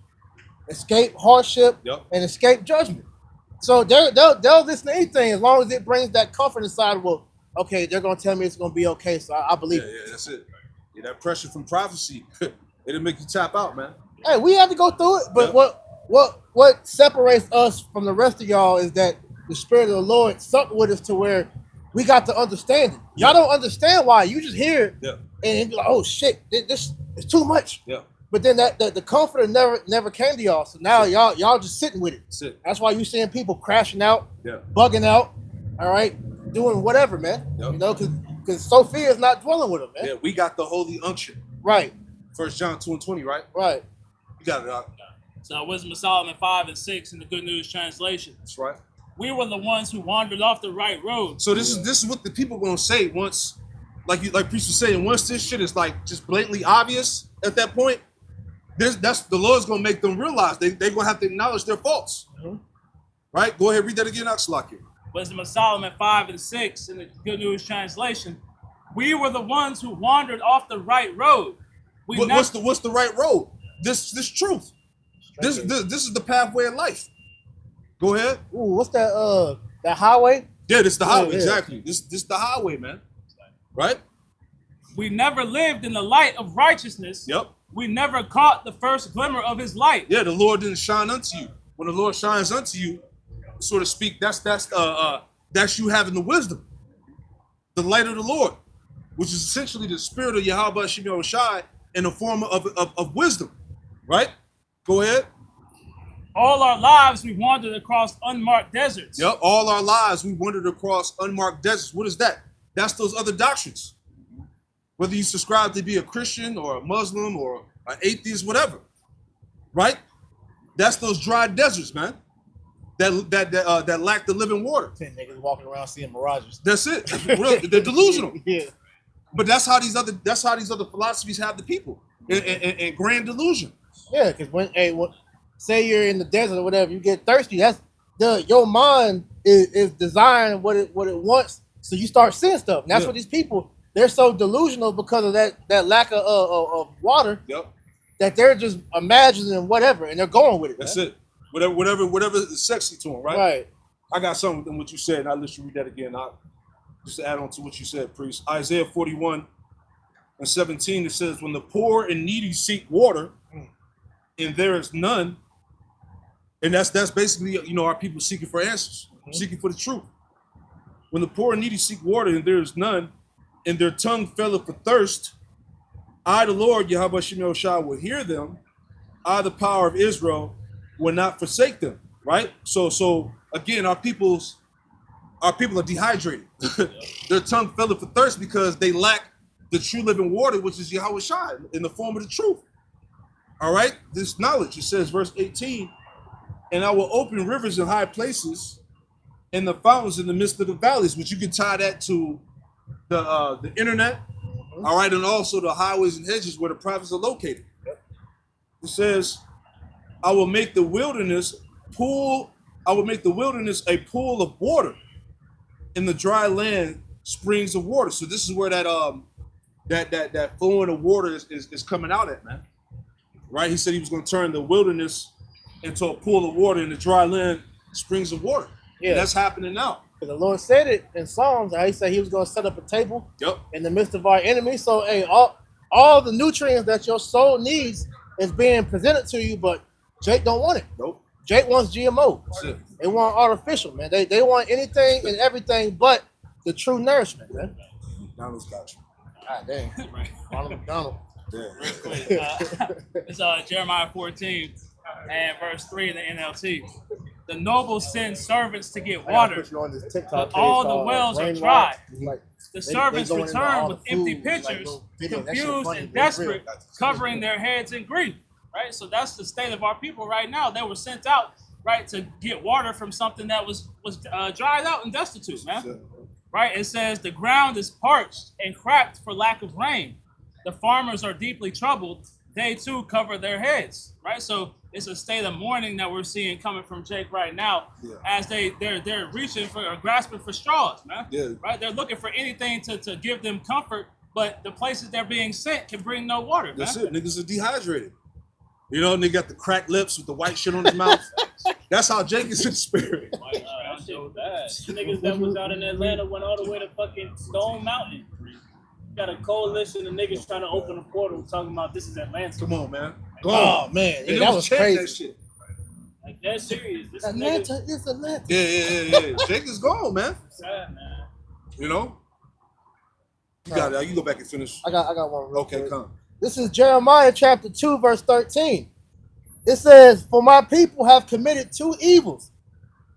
escape hardship, and escape judgment. So they'll listen to anything as long as it brings that comfort inside. Well, okay, they're gonna tell me it's gonna be okay, so I believe it. Yeah, that's it. Yeah, that pressure from prophecy, it'll make you tap out, man. Hey, we have to go through it, but what separates us from the rest of y'all is that the Spirit of the Lord sucked with us to where we got to understand it. Y'all don't understand why. You just hear it and you're like, oh shit, this is too much. Yeah. But then the comforter never came to y'all. So now y'all just sitting with it. That's why you seeing people crashing out, bugging out, all right, doing whatever, man. Because Sophia is not dwelling with them, man. Yeah, we got the holy unction. Right. 1 John 2:20, right? Right. You got it out. So Wisdom of Solomon 5 and 6 in the Good News Translation. That's right. We were the ones who wandered off the right road. So this is what the people gonna say once, like Priest was saying, once this shit is like just blatantly obvious at that point, that's the Lord's gonna make them realize they're gonna have to acknowledge their faults. Right? Go ahead, read that again, Axelaki. Wisdom of Solomon 5 and 6 in the Good News Translation. We were the ones who wandered off the right road. What's the right road? This truth. This is the pathway of life. Go ahead. Ooh, what's that highway? Yeah, this the highway, exactly. This the highway, man. Right? We never lived in the light of righteousness. Yep. We never caught the first glimmer of his light. Yeah, the Lord didn't shine unto you. When the Lord shines unto you, so to speak, that's you having the wisdom, the light of the Lord, which is essentially the spirit of Yahweh Shimei Shai in the form of wisdom, right? Go ahead. All our lives we wandered across unmarked deserts. Yep, all our lives we wandered across unmarked deserts. What is that? That's those other doctrines. Whether you subscribe to be a Christian or a Muslim or an atheist, whatever, right? That's those dry deserts, man. That lack the living water. 10 niggas walking around seeing mirages. That's it. They're delusional. Yeah. But that's how these other philosophies have the people in grand delusion. Yeah, because say you're in the desert or whatever, you get thirsty. That's your mind is designed what it wants, so you start seeing stuff. And that's what these people, they're so delusional because of that lack of water. Yep. That they're just imagining whatever and they're going with it. That's it. Whatever is sexy to them, right? Right. I got something in what you said, and I'll let you read that again. Just to add on to what you said, Priest. Isaiah 41 and 17, it says, when the poor and needy seek water, and there is none, and that's basically, our people seeking for answers, seeking for the truth. When the poor and needy seek water, and there is none, and their tongue faileth for thirst, I, the Lord, Yahweh Shem Shah, will hear them. I, the power of Israel, will not forsake them. Right? So again, our people are dehydrated. Their tongue faileth for thirst because they lack the true living water, which is Yahweh Shai, in the form of the truth. All right? This knowledge, it says, verse 18, and I will open rivers in high places and the fountains in the midst of the valleys, which you can tie that to the internet, all right, and also the highways and hedges where the prophets are located. It says, I will make the wilderness a pool of water, in the dry land springs of water. So this is where that flowing of water is coming out at, man. Right? He said he was going to turn the wilderness into a pool of water, in the dry land springs of water. Yeah, and that's happening now. The Lord said it in Psalms. He said he was going to set up a table in the midst of our enemies. So, hey, all the nutrients that your soul needs is being presented to you, but Jake don't want it. Nope. Jake wants GMO. They want artificial, man. They want anything and everything but the true nourishment, man. McDonald's got you. God damn. Right. Ronald McDonald. Yeah. It's Jeremiah 14 and verse 3 in the NLT. The noble send servants to get water, but all the wells are dry. The servants return with empty pitchers, confused and desperate, covering their heads in grief. Right? So that's the state of our people right now. They were sent out, right, to get water from something that was dried out and destitute, man. Right? It says the ground is parched and cracked for lack of rain. The farmers are deeply troubled. They too cover their heads. Right? So it's a state of mourning that we're seeing coming from Jake right now, as they're reaching for or grasping for straws, man. Yeah. Right? They're looking for anything to give them comfort, but the places they're being sent can bring no water. That's it. Niggas are dehydrated. You know, and they got the cracked lips with the white shit on his mouth. That's how Jake is in spirit. That shit was bad. Niggas that was out in Atlanta went all the way to fucking Stone Mountain. Got a coalition of niggas trying to open a portal talking about this is Atlanta. Come on, man. Go on. Oh, man. Yeah, that was crazy. That shit. Like, that's serious. This Atlanta is Atlanta. Yeah. Jake is gone, man. Sad, man. You know? You got it. You go back and finish. I got one. Okay, come. This is Jeremiah chapter 2, verse 13. It says, for my people have committed two evils.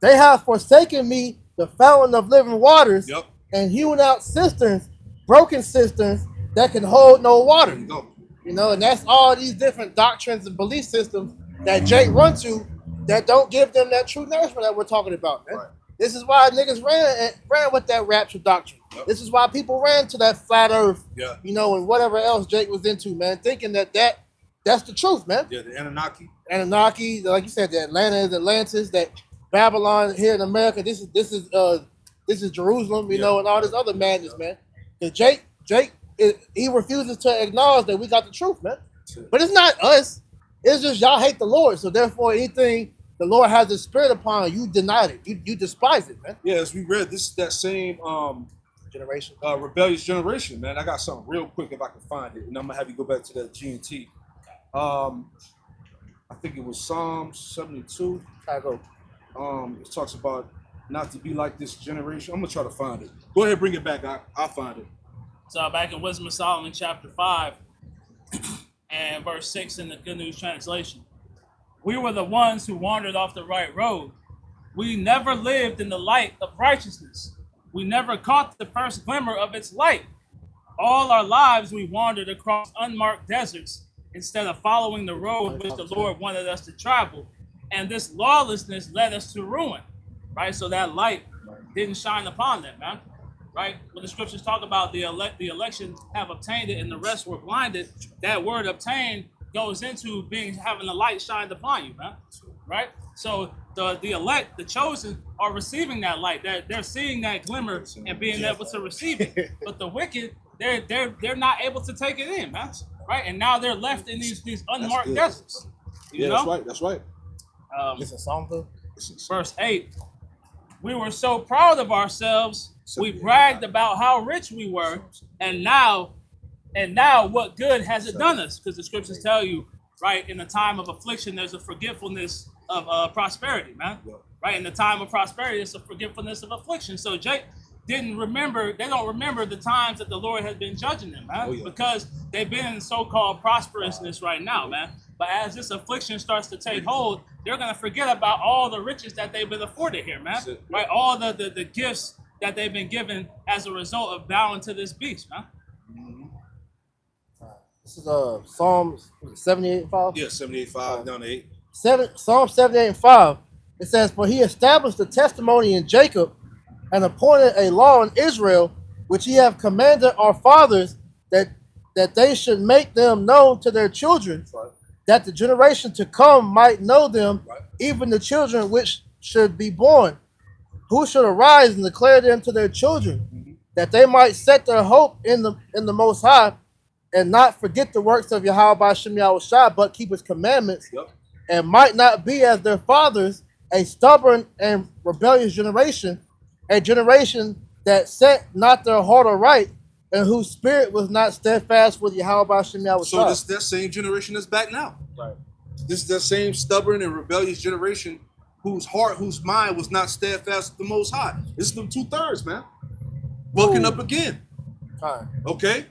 They have forsaken me, the fountain of living waters, and hewn out cisterns, broken cisterns that can hold no water. You know, and that's all these different doctrines and belief systems that Jake run to that don't give them that true nourishment that we're talking about, man. Right. This is why niggas ran with that rapture doctrine. This is why people ran to that flat earth, you know, and whatever else Jake was into, man, thinking that's the truth, man. Yeah, the Anunnaki. Anunnaki, like you said, the Atlanta is Atlantis, that Babylon here in America, this is Jerusalem, you know, and all this other madness, man. Because Jake, he refuses to acknowledge that we got the truth, man. But it's not us. It's just y'all hate the Lord. So therefore, anything the Lord has His Spirit upon, you denied it. You despise it, man. Yeah, as we read, this is that same generation, rebellious generation, man. I got something real quick if I can find it, and I'm gonna have you go back to that G&T. I think it was Psalm 72. I go. It talks about not to be like this generation. I'm gonna try to find it. Go ahead, bring it back. I'll find it. So back in Wisdom of Solomon chapter 5 and verse 6 in the Good News Translation. We were the ones who wandered off the right road. We never lived in the light of righteousness. We never caught the first glimmer of its light. All our lives we wandered across unmarked deserts instead of following the road which the Lord wanted us to travel. And this lawlessness led us to ruin, right? So that light didn't shine upon them, man, right? When the scriptures talk about the election have obtained it and the rest were blinded, that word obtained goes into having the light shined upon you, man, right? So the elect, the chosen, are receiving that light. They're seeing that glimmer and being able to receive it. But the wicked, they're not able to take it in, man, right? And now they're left in these unmarked deserts. You know? That's right. Listen, Psalm though. Verse 8. We were so proud of ourselves, we bragged about how rich we were, and now what good has it done us? Because the scriptures tell you, right, in the time of affliction, there's a forgetfulness of prosperity, man. Right, in the time of prosperity, it's a forgetfulness of affliction. So Jake don't remember the times that the Lord has been judging them, man. Because they've been in so-called prosperousness right now, man. But as this affliction starts to take hold, they're gonna forget about all the riches that they've been afforded here, man. Right? All the gifts that they've been given as a result of bowing to this beast, man. This is Psalms 78:5. Yeah, 78:5 down to 8. Psalm 78:5. It says, "For he established a testimony in Jacob, and appointed a law in Israel, which he have commanded our fathers, that they should make them known to their children, that the generation to come might know them, even the children which should be born, who should arise and declare them to their children, that they might set their hope in the Most High, and not forget the works of Yahweh B'Shem Yahushua, but keep his commandments, and might not be as their fathers, a stubborn and rebellious generation, a generation that set not their heart aright, and whose spirit was not steadfast with Yahweh B'Shem Yahushua." So this that same generation is back now. Right. This is that same stubborn and rebellious generation whose mind was not steadfast with the Most High. This is them 2/3, man. Bucking up again. Fine. Okay?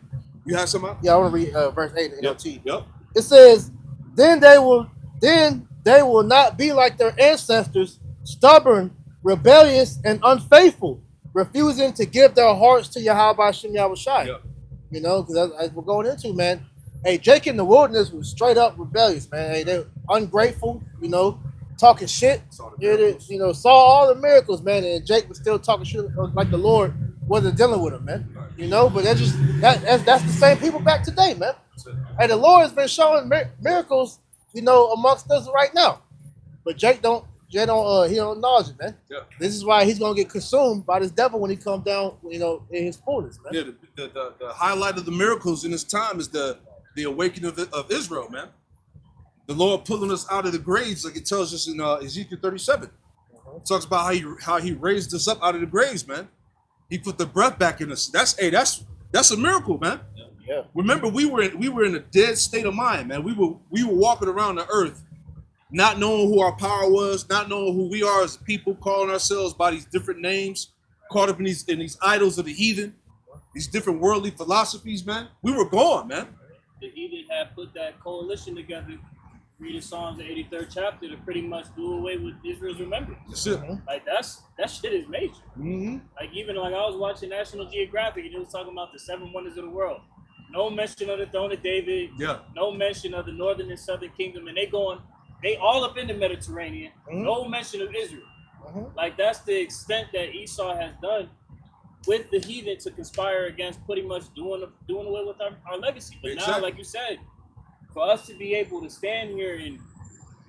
You have some? Yeah, I want to read verse 8 in NLT. Yep. It says, then they will not be like their ancestors, stubborn, rebellious, and unfaithful, refusing to give their hearts to Yahweh B'Shem Yahushua. Yep. You know, because as we're going into, man, hey, Jake in the wilderness was straight up rebellious, man. Hey, they're ungrateful, you know, talking shit. You know, saw all the miracles, man, and Jake was still talking shit like the Lord wasn't dealing with him, man. You know, but that's the same people back today, man. And the Lord has been showing miracles, you know, amongst us right now. But Jake don't acknowledge it, man. Yeah. This is why he's gonna get consumed by this devil when he comes down, you know, in his fullness, man. Yeah, the highlight of the miracles in this time is the awakening of Israel, man. The Lord pulling us out of the graves, like it tells us in Ezekiel 37. It talks about how he raised us up out of the graves, man. He put the breath back in us. That's a miracle, man. Yeah. Remember, we were in a dead state of mind, man. We were walking around the earth, not knowing who our power was, not knowing who we are as people, calling ourselves by these different names, caught up in these idols of the heathen, these different worldly philosophies, man. We were gone, man. The heathen had put that coalition together, reading Psalms the 83rd chapter, to pretty much do away with Israel's remembrance. That's it. Like that shit is major. Mm-hmm. Like even like I was watching National Geographic and it was talking about the 7 wonders of the world. No mention of the throne of David. Yeah. No mention of the northern and southern kingdom, and they all up in the Mediterranean. Mm-hmm. No mention of Israel. Mm-hmm. Like that's the extent that Esau has done with the heathen to conspire against pretty much doing away with our legacy. But exactly. Now, like you said, for us to be able to stand here and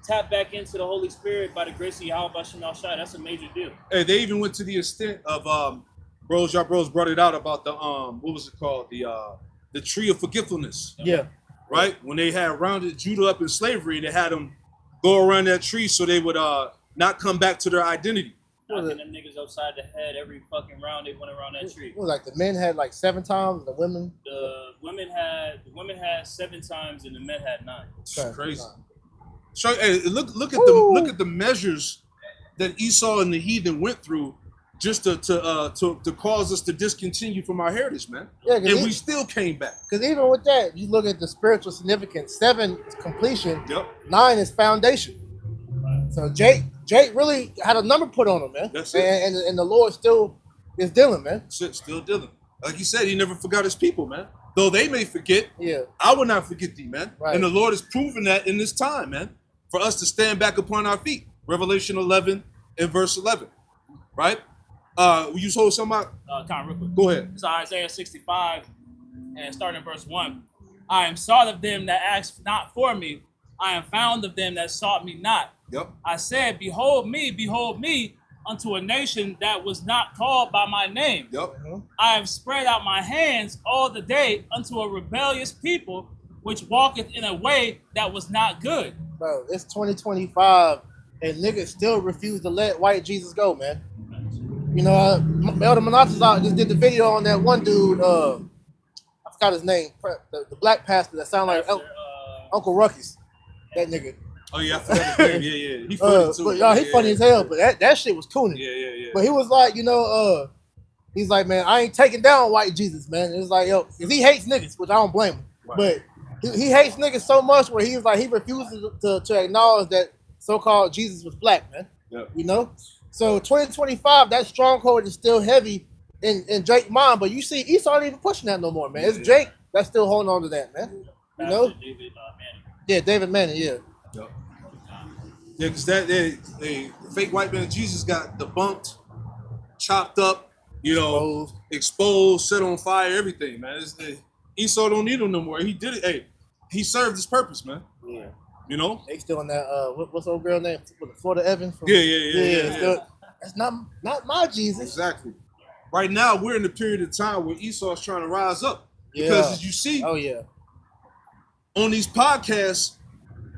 tap back into the Holy Spirit by the grace of Yahweh B'Shem Yahushua, that's a major deal. Hey, they even went to the extent of y'all bros brought it out about the what was it called? The tree of forgetfulness. Yeah. Right? When they had rounded Judah up in slavery, they had them go around that tree so they would not come back to their identity. Knocking them niggas upside the head every fucking round they went around that tree. It was like the men had like 7 times, the women. The women had 7 times and the men had 9. It's crazy. So hey, look at the measures that Esau and the heathen went through just to cause us to discontinue from our heritage, man. Yeah, and we still came back. Because even with that, you look at the spiritual significance. 7 is completion. Yep. 9 is foundation. So Jake really had a number put on him, man. That's it. And the Lord still is dealing, man. That's it, still dealing. Like he said, he never forgot his people, man. Though they may forget, yeah, I will not forget thee, man. Right. And the Lord has proven that in this time, man, for us to stand back upon our feet. Revelation 11 and verse 11, right? Will you hold something out? Kind of real quick. Go ahead. It's Isaiah 65, and starting in verse 1. I am sought of them that asked not for me. I am found of them that sought me not. Yep. I said, behold me, unto a nation that was not called by my name. Yep. I have spread out my hands all the day unto a rebellious people, which walketh in a way that was not good. Bro, it's 2025, and niggas still refuse to let white Jesus go, man. You know, Elder Manasseh just did the video on that one dude, I forgot his name, the black pastor that sounded like Uncle Ruckus. That nigga. Oh yeah, I forgot his name. Yeah. He funny too. But y'all, he funny as hell. But that shit was cooning. Yeah. But he was like, you know, He's like, man, I ain't taking down white Jesus, man. It's like, yo, because he hates niggas, which I don't blame him. Right. But he hates niggas so much where he was like, he refuses to acknowledge that so-called Jesus was black, man. Yeah. You know? So 2025, that stronghold is still heavy in Drake's mind, but you see, Esau ain't even pushing that no more, man. It's Drake that's still holding on to that, man. You know? David Manning. Yeah, David Manning, yeah. Yep. Yeah, because that the fake white man Jesus got debunked, chopped up, you know, exposed, set on fire, everything, man. Esau don't need him no more. He did it. Hey, he served his purpose, man. Yeah. You know? They still on that, what's old girl name? Florida Evans? Yeah. Still, that's not my Jesus. Exactly. Right now, we're in the period of time where Esau's trying to rise up. Because as you see, on these podcasts,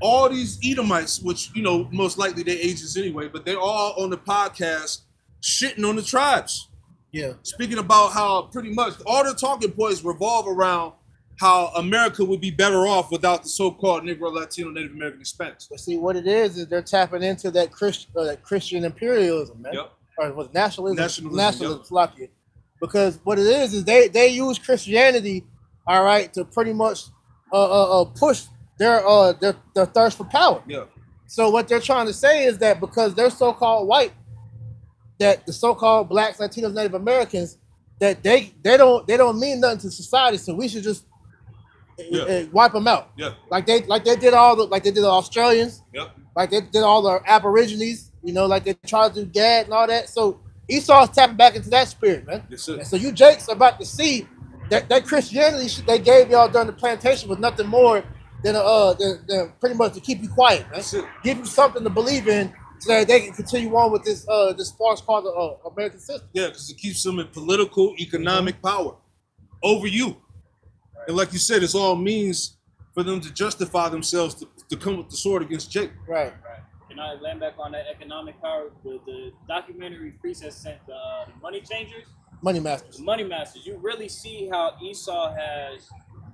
all these Edomites, which, you know, most likely they're agents anyway, but they're all on the podcast shitting on the tribes. Yeah. Speaking about how pretty much all the talking points revolve around how America would be better off without the so-called Negro, Latino, Native American, Hispanics. But see, what it is they're tapping into that Christian imperialism, man. Yep. Or was nationalism? Nationalism, yep. Because what it is they use Christianity, all right, to pretty much push their thirst for power. Yeah. So what they're trying to say is that because they're so-called white, that the so-called blacks, Latinos, Native Americans, that they don't mean nothing to society, so we should just wipe them out. Yeah. Like they did the Australians. Yep. Like they did all the Aborigines. You know, like they tried to do Gad and all that. So Esau's tapping back into that spirit, man. Yes, sir. And so you Jakes are about to see that Christianity they gave y'all during the plantation was nothing more than pretty much to keep you quiet, man. That's it. Give you something to believe in so that they can continue on with this farce called the American system. Yeah, because it keeps them in political, economic power over you. And like you said, it's all means for them to justify themselves to come with the sword against Jake. Right. And I land back on that economic power. The documentary Priest has sent the Money Changers. Money Masters. The Money Masters. You really see how Esau has,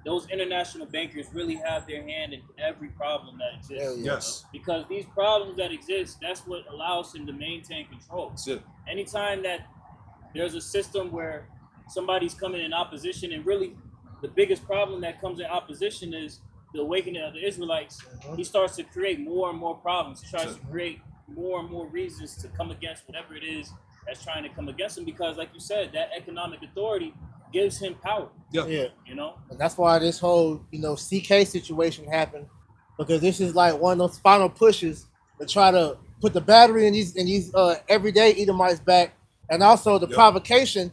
those international bankers really have their hand in every problem that exists. Yeah. Yes. Because these problems that exist, that's what allows him to maintain control. That's it. Anytime that there's a system where somebody's coming in opposition, and really the biggest problem that comes in opposition is the awakening of the Israelites, he starts to create more and more problems. He tries to create more and more reasons to come against whatever it is that's trying to come against him, because like you said, that economic authority gives him power. Yeah. You know? And that's why this whole, CK situation happened, because this is like one of those final pushes to try to put the battery in these everyday Edomites back, and also the provocation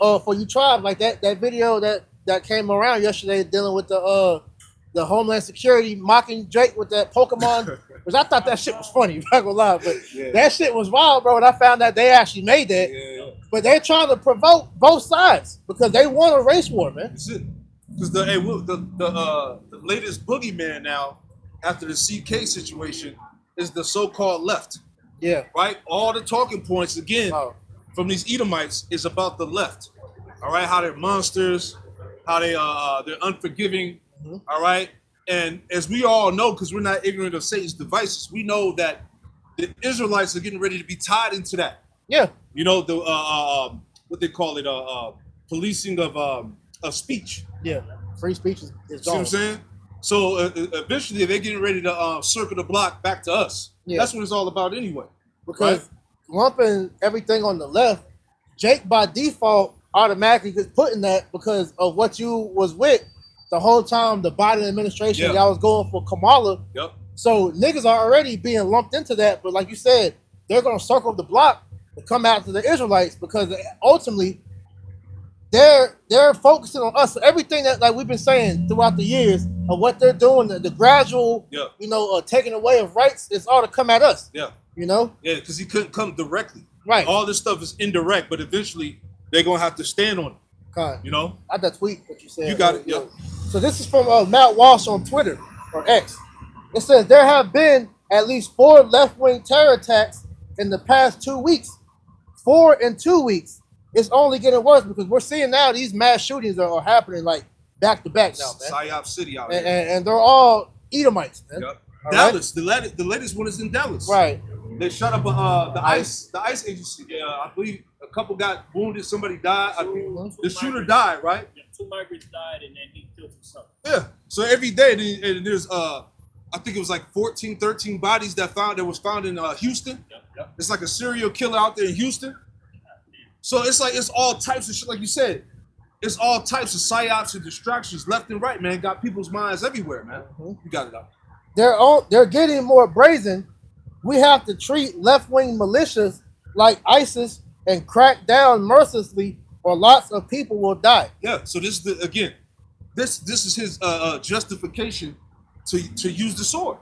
for you tribes, like that video that came around yesterday dealing with the Homeland Security mocking Drake with that Pokemon, which I thought that shit was funny, I'm not gonna lie, but that shit was wild, bro. And I found out they actually made that. Yeah. But they're trying to provoke both sides because they want a race war, man. That's it. Because the latest boogeyman now, after the CK situation, is the so-called left. Yeah. Right? All the talking points, again, from these Edomites is about the left. All right? How they're monsters, how they're unforgiving. All right? And as we all know, because we're not ignorant of Satan's devices, we know that the Israelites are getting ready to be tied into that. Yeah. You know, the what they call it, policing of speech. Yeah. Free speech is See what gone. I'm saying? So eventually they're getting ready to circle the block back to us. Yeah. That's what it's all about anyway. Because lumping everything on the left, Jake by default automatically gets put in that because of what you was with the whole time the Biden administration, y'all was going for Kamala. Yep. So niggas are already being lumped into that. But like you said, they're going to circle the block to come after the Israelites because ultimately they're focusing on us. So everything that like we've been saying throughout the years of what they're doing, the gradual, taking away of rights, it's all to come at us. Yeah. You know? Yeah, because he couldn't come directly. Right. All this stuff is indirect, but eventually they're going to have to stand on it. You know? I got that tweet that you said. You got it, yeah. So this is from Matt Walsh on Twitter, or X. It says, there have been at least 4 left-wing terror attacks in the past 2 weeks. 4 in 2 weeks. It's only getting worse because we're seeing now these mass shootings are happening like back-to-back now, man. Psyop City out here. And they're all Edomites, man. Yep. Dallas, the latest one is in Dallas. Right. They shot up the ICE agency. Yeah, I believe a couple got wounded. Somebody died. I think the shooter died, right? Yeah, 2 migrants died, and then he killed himself. Yeah. So every day there's I think it was like 14, 13 bodies that was found in Houston. Yep. It's like a serial killer out there in Houston. So it's like it's all types of shit, like you said. It's all types of psyops and distractions left and right, man. Got people's minds everywhere, man. You got it out. They're getting more brazen. We have to treat left-wing militias like ISIS and crack down mercilessly, or lots of people will die. Yeah. So this is this is his justification to use the sword.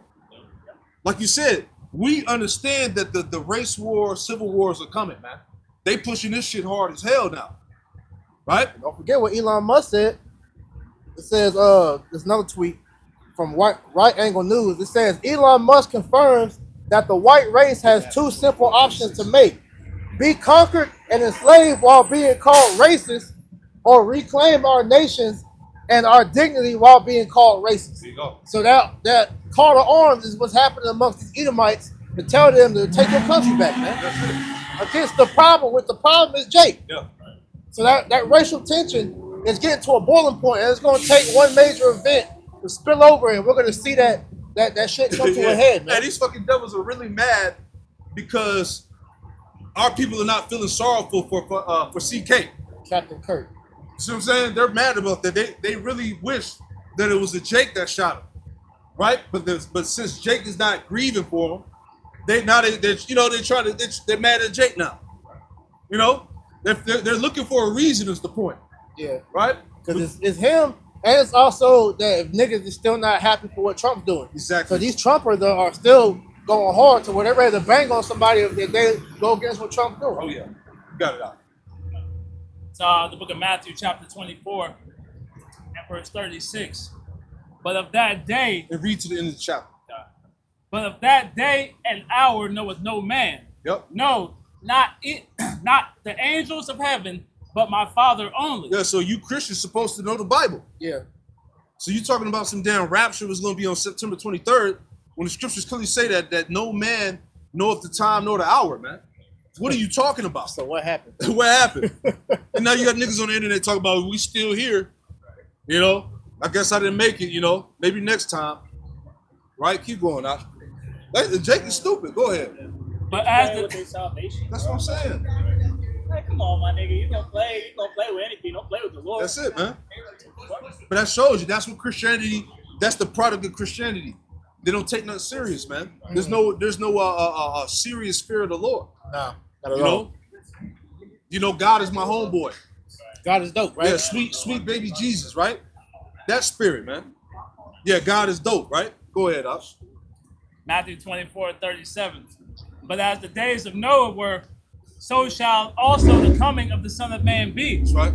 Like you said, we understand that the race war, civil wars are coming, man. They pushing this shit hard as hell now, right? Don't forget what Elon Musk said. It says, there's another tweet from Right Angle News. It says, Elon Musk confirms that the white race has 2 simple options to make: be conquered and enslaved while being called racist, or reclaim our nations and our dignity while being called racist. There you go. So that call to arms is what's happening amongst these Edomites to tell them to take their country back, man. Against the problem is Jake. Yeah. So that racial tension is getting to a boiling point, and it's going to take one major event to spill over, and we're going to see that shit come to a head, man. And these fucking devils are really mad because our people are not feeling sorrowful for CK. Captain Kirk. See what I'm saying? They're mad about that. They really wish that it was the Jake that shot him, right? But since Jake is not grieving for him, they're mad at Jake now. You know, they're looking for a reason. Is the point? Yeah, right? Because it's him, and it's also that if niggas is still not happy for what Trump's doing. Exactly. So these Trumpers are still going hard to whatever to bang on somebody if they go against what Trump's doing. Oh yeah, you got it out. It's the book of Matthew, chapter 24, and verse 36. But of that day, and read to the end of the chapter. But of that day and hour knoweth no man. Yep. No, not the angels of heaven, but my Father only. Yeah, so you Christians supposed to know the Bible. Yeah. So you talking about some damn rapture was going to be on September 23rd when the scriptures clearly say that no man knoweth the time nor the hour, man. What are you talking about? So what happened? What happened? And now you got niggas on the internet talking about we still here. You know, I guess I didn't make it, you know, maybe next time. Right? Keep going out. Jake is stupid. Go ahead. But as with their salvation. That's what I'm saying. Hey, come on, my nigga. You gonna play with anything. Don't play with the Lord. That's it, man. But that shows you that's what Christianity, that's the product of Christianity. They don't take nothing serious, man. There's no serious fear of the Lord. No, not at all. You know, God is my homeboy. God is dope, right? Yeah, sweet baby Jesus, right? That spirit, man. Yeah, God is dope, right? Go ahead, Osh. Matthew 24:37. But as the days of Noah were, so shall also the coming of the Son of Man be. That's right.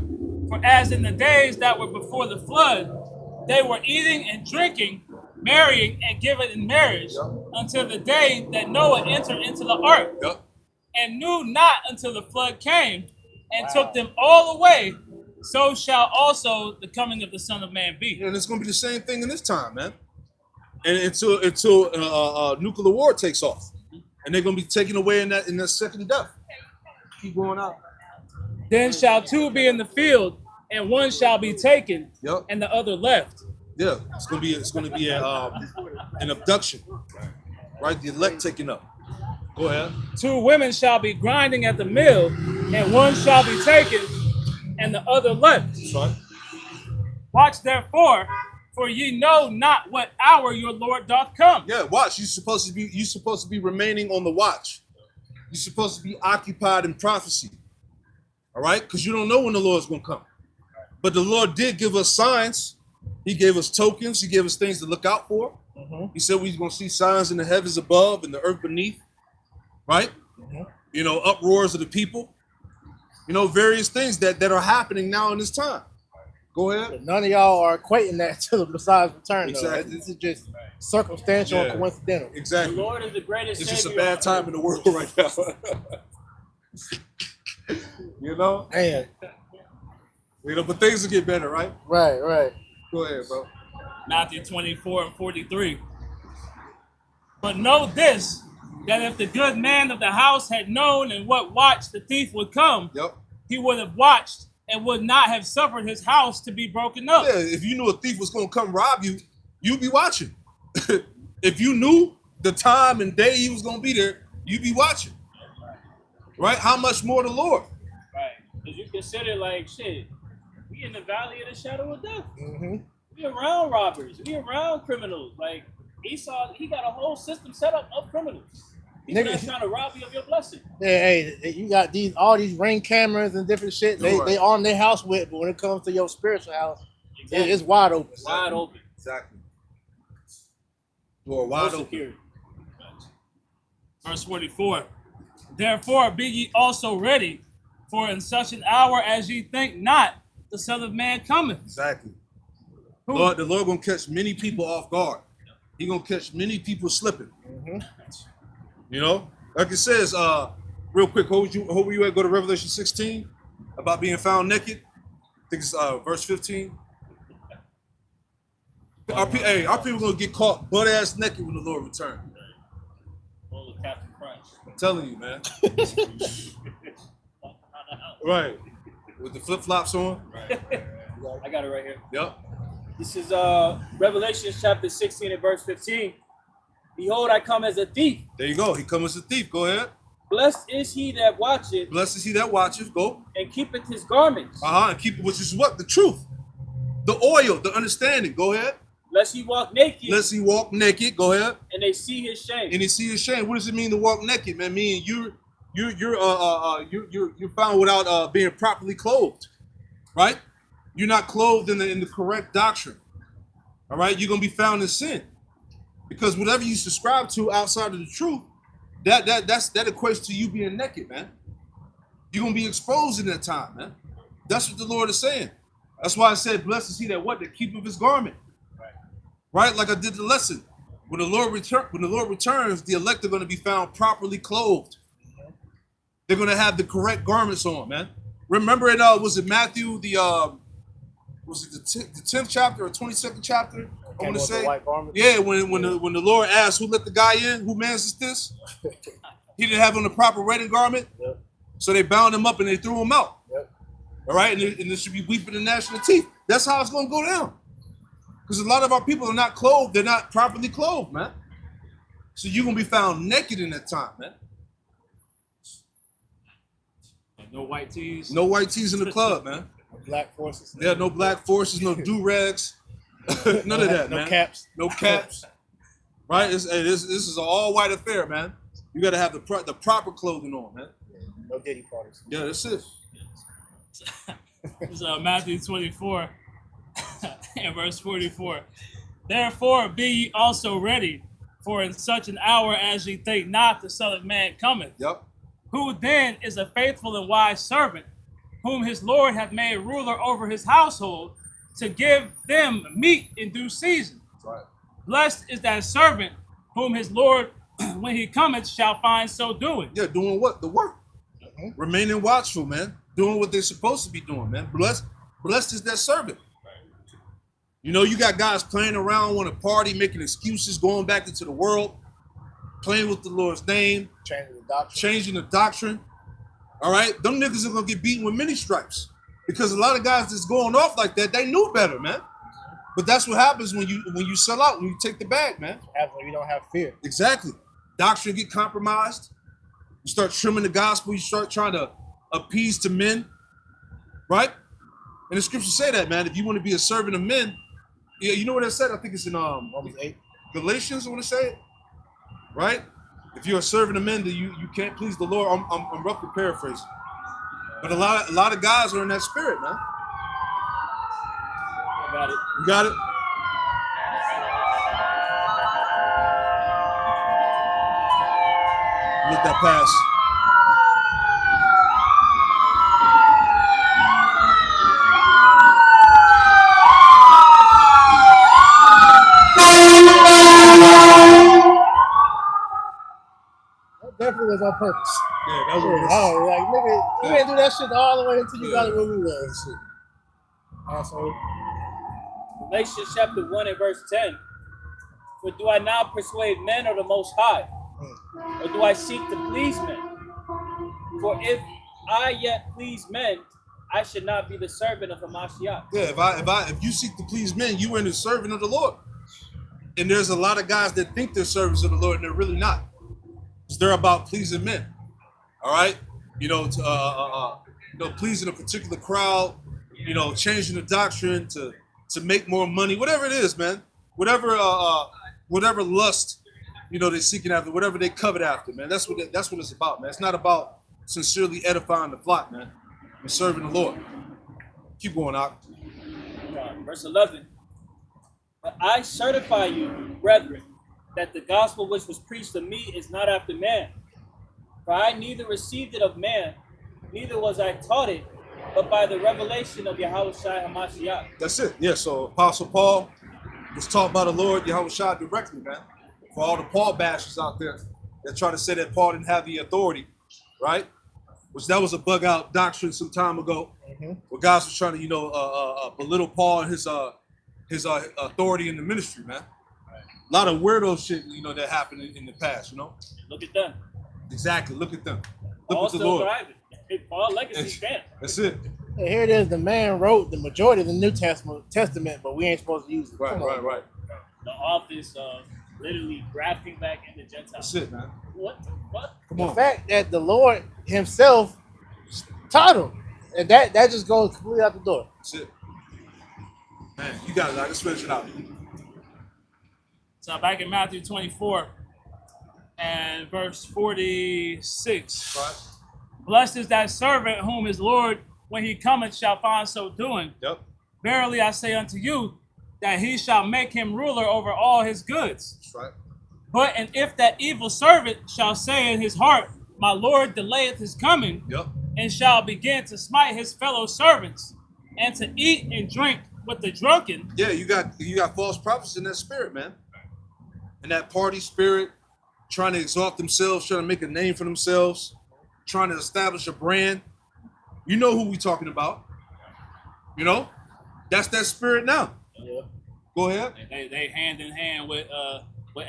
For as in the days that were before the flood, they were eating and drinking, marrying and giving in marriage, until the day that Noah entered into the ark, and knew not until the flood came and took them all away. So shall also the coming of the Son of Man be. And it's going to be the same thing in this time, man. And until nuclear war takes off, and they're going to be taken away in that second death. Keep going out. Then shall 2 be in the field, and 1 shall be taken, and the other left. Yeah, it's going to be an abduction, right? The elect taken up. Go ahead. 2 women shall be grinding at the mill, and 1 shall be taken, and the other left. That's right. Watch therefore, for ye know not what hour your Lord doth come. Yeah, watch. You're supposed to be remaining on the watch. You're supposed to be occupied in prophecy. All right? Because you don't know when the Lord's going to come. But the Lord did give us signs. He gave us tokens. He gave us things to look out for. He said we're going to see signs in the heavens above and the earth beneath. Right? You know, uproars of the people. You know, various things that are happening now in this time. Go ahead. But none of y'all are equating that to the Messiah's return, Exactly. though. This is just circumstantial and coincidental. Exactly. The Lord is the greatest It's just a Savior bad time in the world right now. You know? Man. You know, but things will get better, right? Right. Go ahead, bro. Matthew 24:43. But know this, that if the good man of the house had known in what watch the thief would come, he would have watched and would not have suffered his house to be broken up. Yeah, if you knew a thief was going to come rob you, you'd be watching. If you knew the time and day he was going to be there, you'd be watching. Right? How much more the Lord? Right. Because you consider, like, shit, we in the valley of the shadow of death. Mm-hmm. We around robbers. We around criminals. Like, Esau, he got a whole system set up of criminals. He's not trying to rob you of your blessing. Yeah, hey, you got all these ring cameras and different shit. They arm their house with, but when it comes to your spiritual house, it's wide open. Wide open. Exactly. Door wide open. Verse 44. Therefore be ye also ready, for in such an hour as ye think not, the Son of Man cometh. Exactly. Lord, the Lord gonna catch many people off guard. He gonna catch many people slipping. Mm-hmm. You know, like it says, real quick, hold you at go to Revelation 16 about being found naked. I think it's verse 15. Our people gonna get caught butt ass naked when the Lord returns. Full of Captain Crunch. I'm telling you, man. Right. With the flip flops on. Right. I got it right here. Yep. This is Revelation chapter 16 and verse 15. Behold, I come as a thief. There you go. He comes as a thief. Go ahead. Blessed is he that watcheth. Blessed is he that watcheth. Go. And keepeth his garments. And keep it, which is what? The truth. The oil, the understanding. Go ahead. Lest he walk naked. Lest he walk naked. Go ahead. And they see his shame. And they see his shame. What does it mean to walk naked, man? Meaning you're found without being properly clothed. Right? You're not clothed in the correct doctrine. All right? You're gonna be found in sin. Because whatever you subscribe to outside of the truth, that equates to you being naked, man. You're gonna be exposed in that time, man. That's what the Lord is saying. That's why I said, blessed is he that keepeth his garment. Right? Like I did the lesson. When the Lord returns, the elect are gonna be found properly clothed. They're gonna have the correct garments on, man. Remember it was it Matthew the 10th chapter or 22nd chapter? I want to say, yeah, when the Lord asked, who let the guy in? Who man's is this? He didn't have on the proper wedding garment. Yep. So they bound him up and they threw him out. Yep. All right, and there should be weeping and gnashing of teeth. That's how it's going to go down. Because a lot of our people are not clothed. They're not properly clothed, man. So you're going to be found naked in that time, man. No white tees. No white tees in the club, man. No black forces. Yeah, no black forces, no do-rags. None of that, no man. No caps. No caps. Right? This is an all-white affair, man. You got to have the proper clothing on, man. No Diddy parties. Yeah, that's it. It's Matthew 24 and verse 44. Therefore be ye also ready, for in such an hour as ye think not, the Son of Man cometh. Yep. Who then is a faithful and wise servant, whom his Lord hath made ruler over his household, to give them meat in due season. Right. Blessed is that servant whom his Lord, when he cometh, shall find so doing. Yeah, doing what? The work. Mm-hmm. Remaining watchful, man. Doing what they're supposed to be doing, man. Blessed is that servant. Right. You know, you got guys playing around, want to party, making excuses, going back into the world, playing with the Lord's name, changing the doctrine. All right, them niggas are gonna get beaten with many stripes. Because a lot of guys that's going off like that, they knew better, man. But that's what happens when you sell out, when you take the bag, man. Happens when you don't have fear. Exactly. Doctrine get compromised. You start trimming the gospel. You start trying to appease to men, right? And the scriptures say that, man. If you want to be a servant of men, yeah, you know what it said? I think it's in Romans 8, Galatians. I want to say it, right? If you're a servant of men, then you can't please the Lord. I'm roughly paraphrasing. But a lot of guys are in that spirit, man. I got it. You got it? Let that pass. That definitely was on purpose. Yeah, that was like, nigga, you didn't do that shit all the way until you got it where we was. Asshole. Galatians chapter 1 and verse 10. For do I now persuade men or the Most High? Or do I seek to please men? For if I yet please men, I should not be the servant of Hamashiach. Yeah, if you seek to please men, you ain't a servant of the Lord. And there's a lot of guys that think they're servants of the Lord, and they're really not. Because they're about pleasing men. All right, pleasing a particular crowd. Changing the doctrine to make more money, whatever it is, man. Whatever lust, they're seeking after, whatever they covet after, man. That's what it's about, man. It's not about sincerely edifying the flock, man, and serving the Lord. Keep going, Ak. Verse 11. But I certify you, brethren, that the gospel which was preached to me is not after man. For I neither received it of man, neither was I taught it, but by the revelation of Yahushua HaMashiach. That's it. Yeah, so Apostle Paul was taught by the Lord Yahushua directly, man. For all the Paul bashers out there that try to say that Paul didn't have the authority, right? Which that was a bug out doctrine some time ago, where guys was trying to, belittle Paul and his authority in the ministry, man. A lot of weirdo shit, that happened in the past, Look at them. Exactly. Look at them. Look Paul at the still Lord. thriving. Paul legacy stands. That's it. And here it is. The man wrote the majority of the New Testament, but we ain't supposed to use it. Right. The office of literally grafting back into Gentiles. That's it, man. What the fuck? Come The on. fact that the Lord himself taught him, and that just goes completely out the door. That's it. Man, you got it. Let's finish it out. So back in Matthew 24 and verse 46. Right. Blessed is that servant whom his Lord, when he cometh, shall find so doing. Yep. Verily I say unto you, that he shall make him ruler over all his goods. That's right. But and if that evil servant shall say in his heart, my Lord delayeth his coming, Yep. and shall begin to smite his fellow servants, and to eat and drink with the drunken. Yeah, you got false prophets in that spirit, man. In that party spirit, trying to exalt themselves, trying to make a name for themselves, trying to establish a brand. You know who we talking about. That's that spirit now. Yeah. Go ahead. They hand in hand with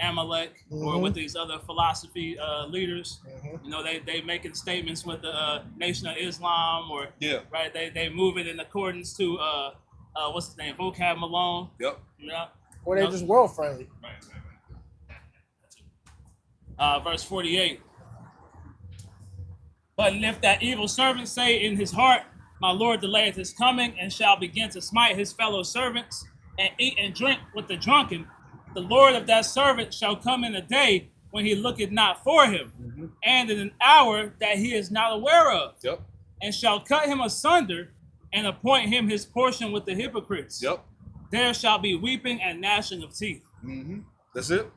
Amalek or with these other philosophy leaders. They making statements with the Nation of Islam or right. They move it in accordance to what's his name, Vocab Malone. Yep. Or they're just world friendly. Verse 48. But if that evil servant say in his heart, my Lord delayeth his coming, and shall begin to smite his fellow servants, and eat and drink with the drunken, the Lord of that servant shall come in a day when he looketh not for him, and in an hour that he is not aware of, and shall cut him asunder, and appoint him his portion with the hypocrites. There shall be weeping and gnashing of teeth. That's it.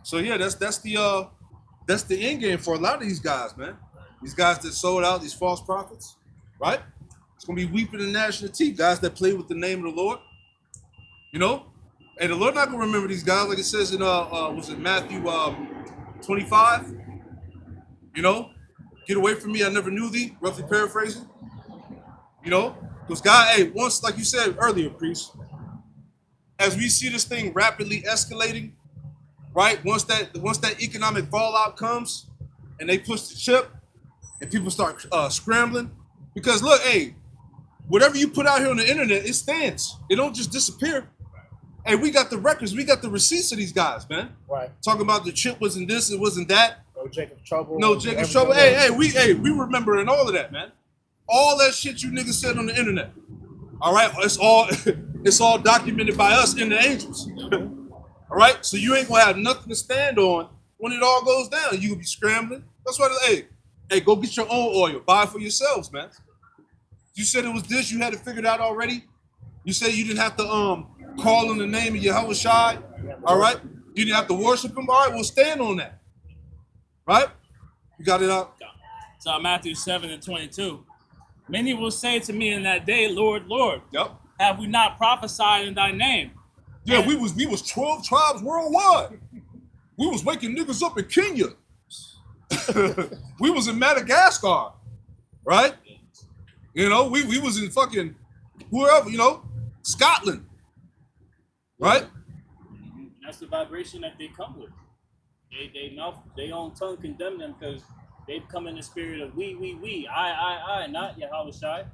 So yeah, that's the end game for a lot of these guys, man. These guys that sold out, these false prophets, right? It's gonna be weeping and gnashing of teeth. Guys that play with the name of the Lord, and the Lord not gonna remember these guys, like it says in was it Matthew 25? Get away from me, I never knew thee. Roughly paraphrasing. Because God, once, like you said earlier, priest, as we see this thing rapidly escalating, right? Once that economic fallout comes, and they push the chip, and people start scrambling, because look, whatever you put out here on the internet, it stands. It don't just disappear. Hey, we got the records, we got the receipts of these guys, man. Right. Talking about the chip wasn't this, it wasn't that. No Jacob's trouble. No Jacob's trouble. We remembering all of that, man. All that shit you niggas said on the internet. All right, it's all documented by us and the angels. All right, so you ain't gonna have nothing to stand on when it all goes down. You will be scrambling. That's why, go get your own oil. Buy it for yourselves, man. You said it was this. You had it figured out already. You said you didn't have to call on the name of Yahushua. All right, you didn't have to worship him. All right, we'll stand on that. Right? You got it up. So Matthew 7 and 22. Many will say to me in that day, Lord, Lord, have we not prophesied in thy name? Yeah, we was 12 tribes worldwide. We was waking niggas up in Kenya. We was in Madagascar, right? We was in fucking wherever, Scotland, right? That's the vibration that they come with. They own tongue condemn them because they've come in the spirit of we, I, not Yahweh Shai.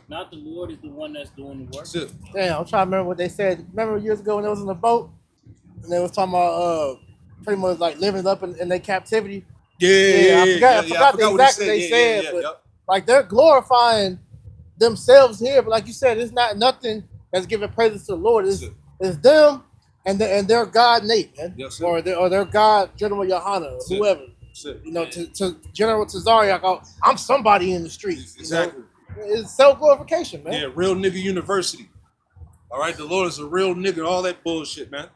Not the Lord is the one that's doing the work. That's it. Damn, I'm trying to remember what they said. Remember years ago when they was in the boat and they was talking about pretty much like living up in their captivity. I forgot the exact what they said, but like they're glorifying themselves here. But like you said, it's not nothing that's giving praises to the Lord. It's them and their God Nate, man, or their God General Yohana, or whoever. You know, to General Tazariak, I'm somebody in the streets. Exactly. You know? It's self-glorification, man. Yeah, real nigga university. All right, the Lord is a real nigga, all that bullshit, man.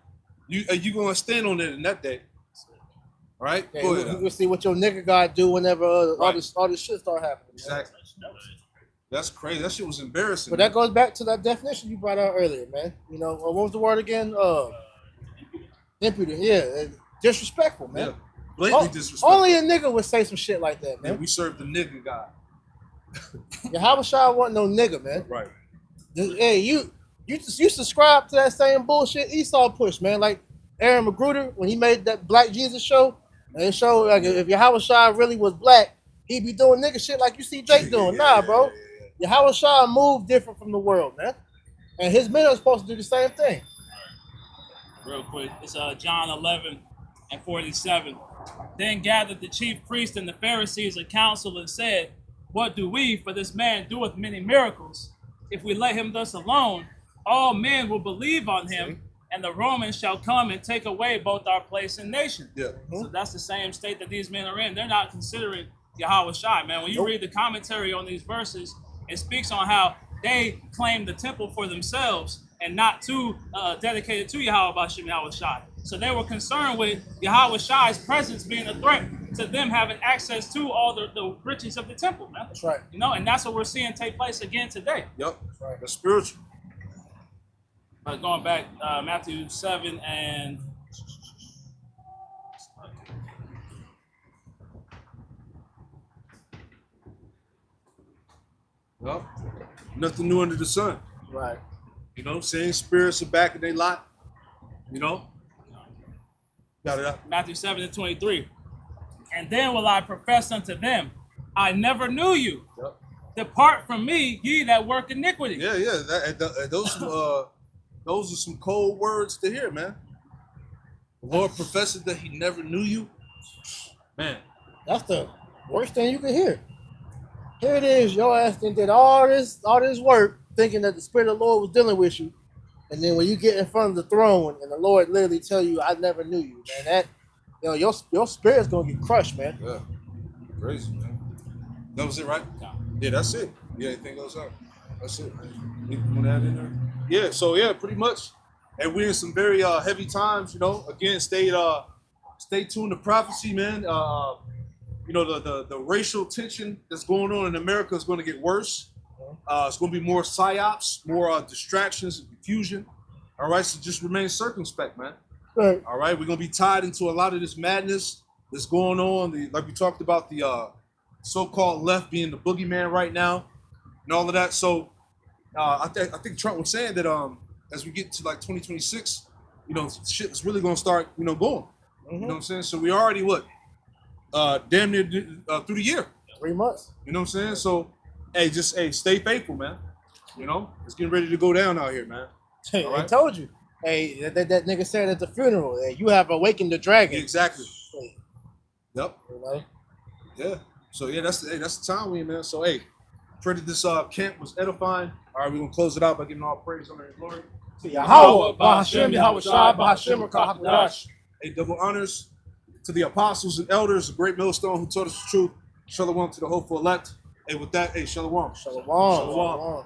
You gonna stand on it in that day. All right? Yeah, you can see what your nigga God do whenever all this shit start happening. Exactly. Man. That's crazy. That shit was embarrassing. But that goes back to that definition you brought out earlier, man. You know, what was the word again? Impudent. Yeah, disrespectful, man. Yeah. Blatantly disrespectful. Only a nigga would say some shit like that, man. Yeah, we serve the nigga God. Yahweh Shai wasn't no nigga, man. Right. Hey, you subscribe to that same bullshit Esau push, man. Like Aaron Magruder when he made that Black Jesus show, and it showed like if Yahweh Shai really was black, he'd be doing nigga shit like you see Drake doing. Nah, bro. Yahweh Shai moved different from the world, man. And his men are supposed to do the same thing. Real quick, it's John 11:47. Then gathered the chief priests and the Pharisees a council and said, what do we, for this man doeth many miracles? If we let him thus alone, all men will believe on him, and the Romans shall come and take away both our place and nation. Yeah. So that's the same state that these men are in. They're not considering Yahweh Shai, man. When you read the commentary on these verses, it speaks on how they claim the temple for themselves and not to dedicated to Yahweh Bashim Yahweh Shai. So they were concerned with Yahweh Shai's presence being a threat to them having access to all the riches of the temple, man. That's right. You know, and that's what we're seeing take place again today. Yep. That's right. That's spiritual. Going back, Matthew 7 and well, nothing new under the sun. Right. You know, same spirits are back in their lot. You know? Got it up. Matthew 7:23. And then will I profess unto them, I never knew you. Yep. Depart from me, ye that work iniquity. Yeah. Those are some cold words to hear, man. The Lord professed that he never knew you. Man. That's the worst thing you can hear. Here it is, your ass did all this work thinking that the Spirit of the Lord was dealing with you. And then when you get in front of the throne and the Lord literally tell you, I never knew you, man, that, you know, your spirit's going to get crushed, man. Yeah. Crazy, man. That was it, right? Yeah, that's it. Yeah, anything else out? That's it, man. You want to add in there? Yeah, so yeah, pretty much. And we're in some very heavy times, you know. Again, stay tuned to prophecy, man. You know, the racial tension that's going on in America is going to get worse. It's going to be more psyops, more distractions and confusion. All right, so just remain circumspect, man. Right. All right, we're going to be tied into a lot of this madness that's going on. Like we talked about the so-called left being the boogeyman right now and all of that. So I think Trump was saying that as we get to like 2026, you know, shit is really going to start, you know, going. You know what I'm saying? So we already, damn near through the year. 3 months. You know what I'm saying? So, hey, stay faithful, man. You know, it's getting ready to go down out here, man. Hey, I told you. Hey, that nigga said at the funeral, hey, you have awakened the dragon. Exactly. Hey. Yep. You know? Yeah. So yeah, that's the time we in, man. So hey, pray that this camp was edifying. All right, we're gonna close it out by giving all praise, honor, and glory. Yahweh, Bahashem, Yahweh Shai, Bahashem, Rakahakadash. Hey, double honors to the apostles and elders, the great millstone who taught us the truth. Shalom to the hopeful elect. Hey, with that, hey, shalom. Shalom. Shalom.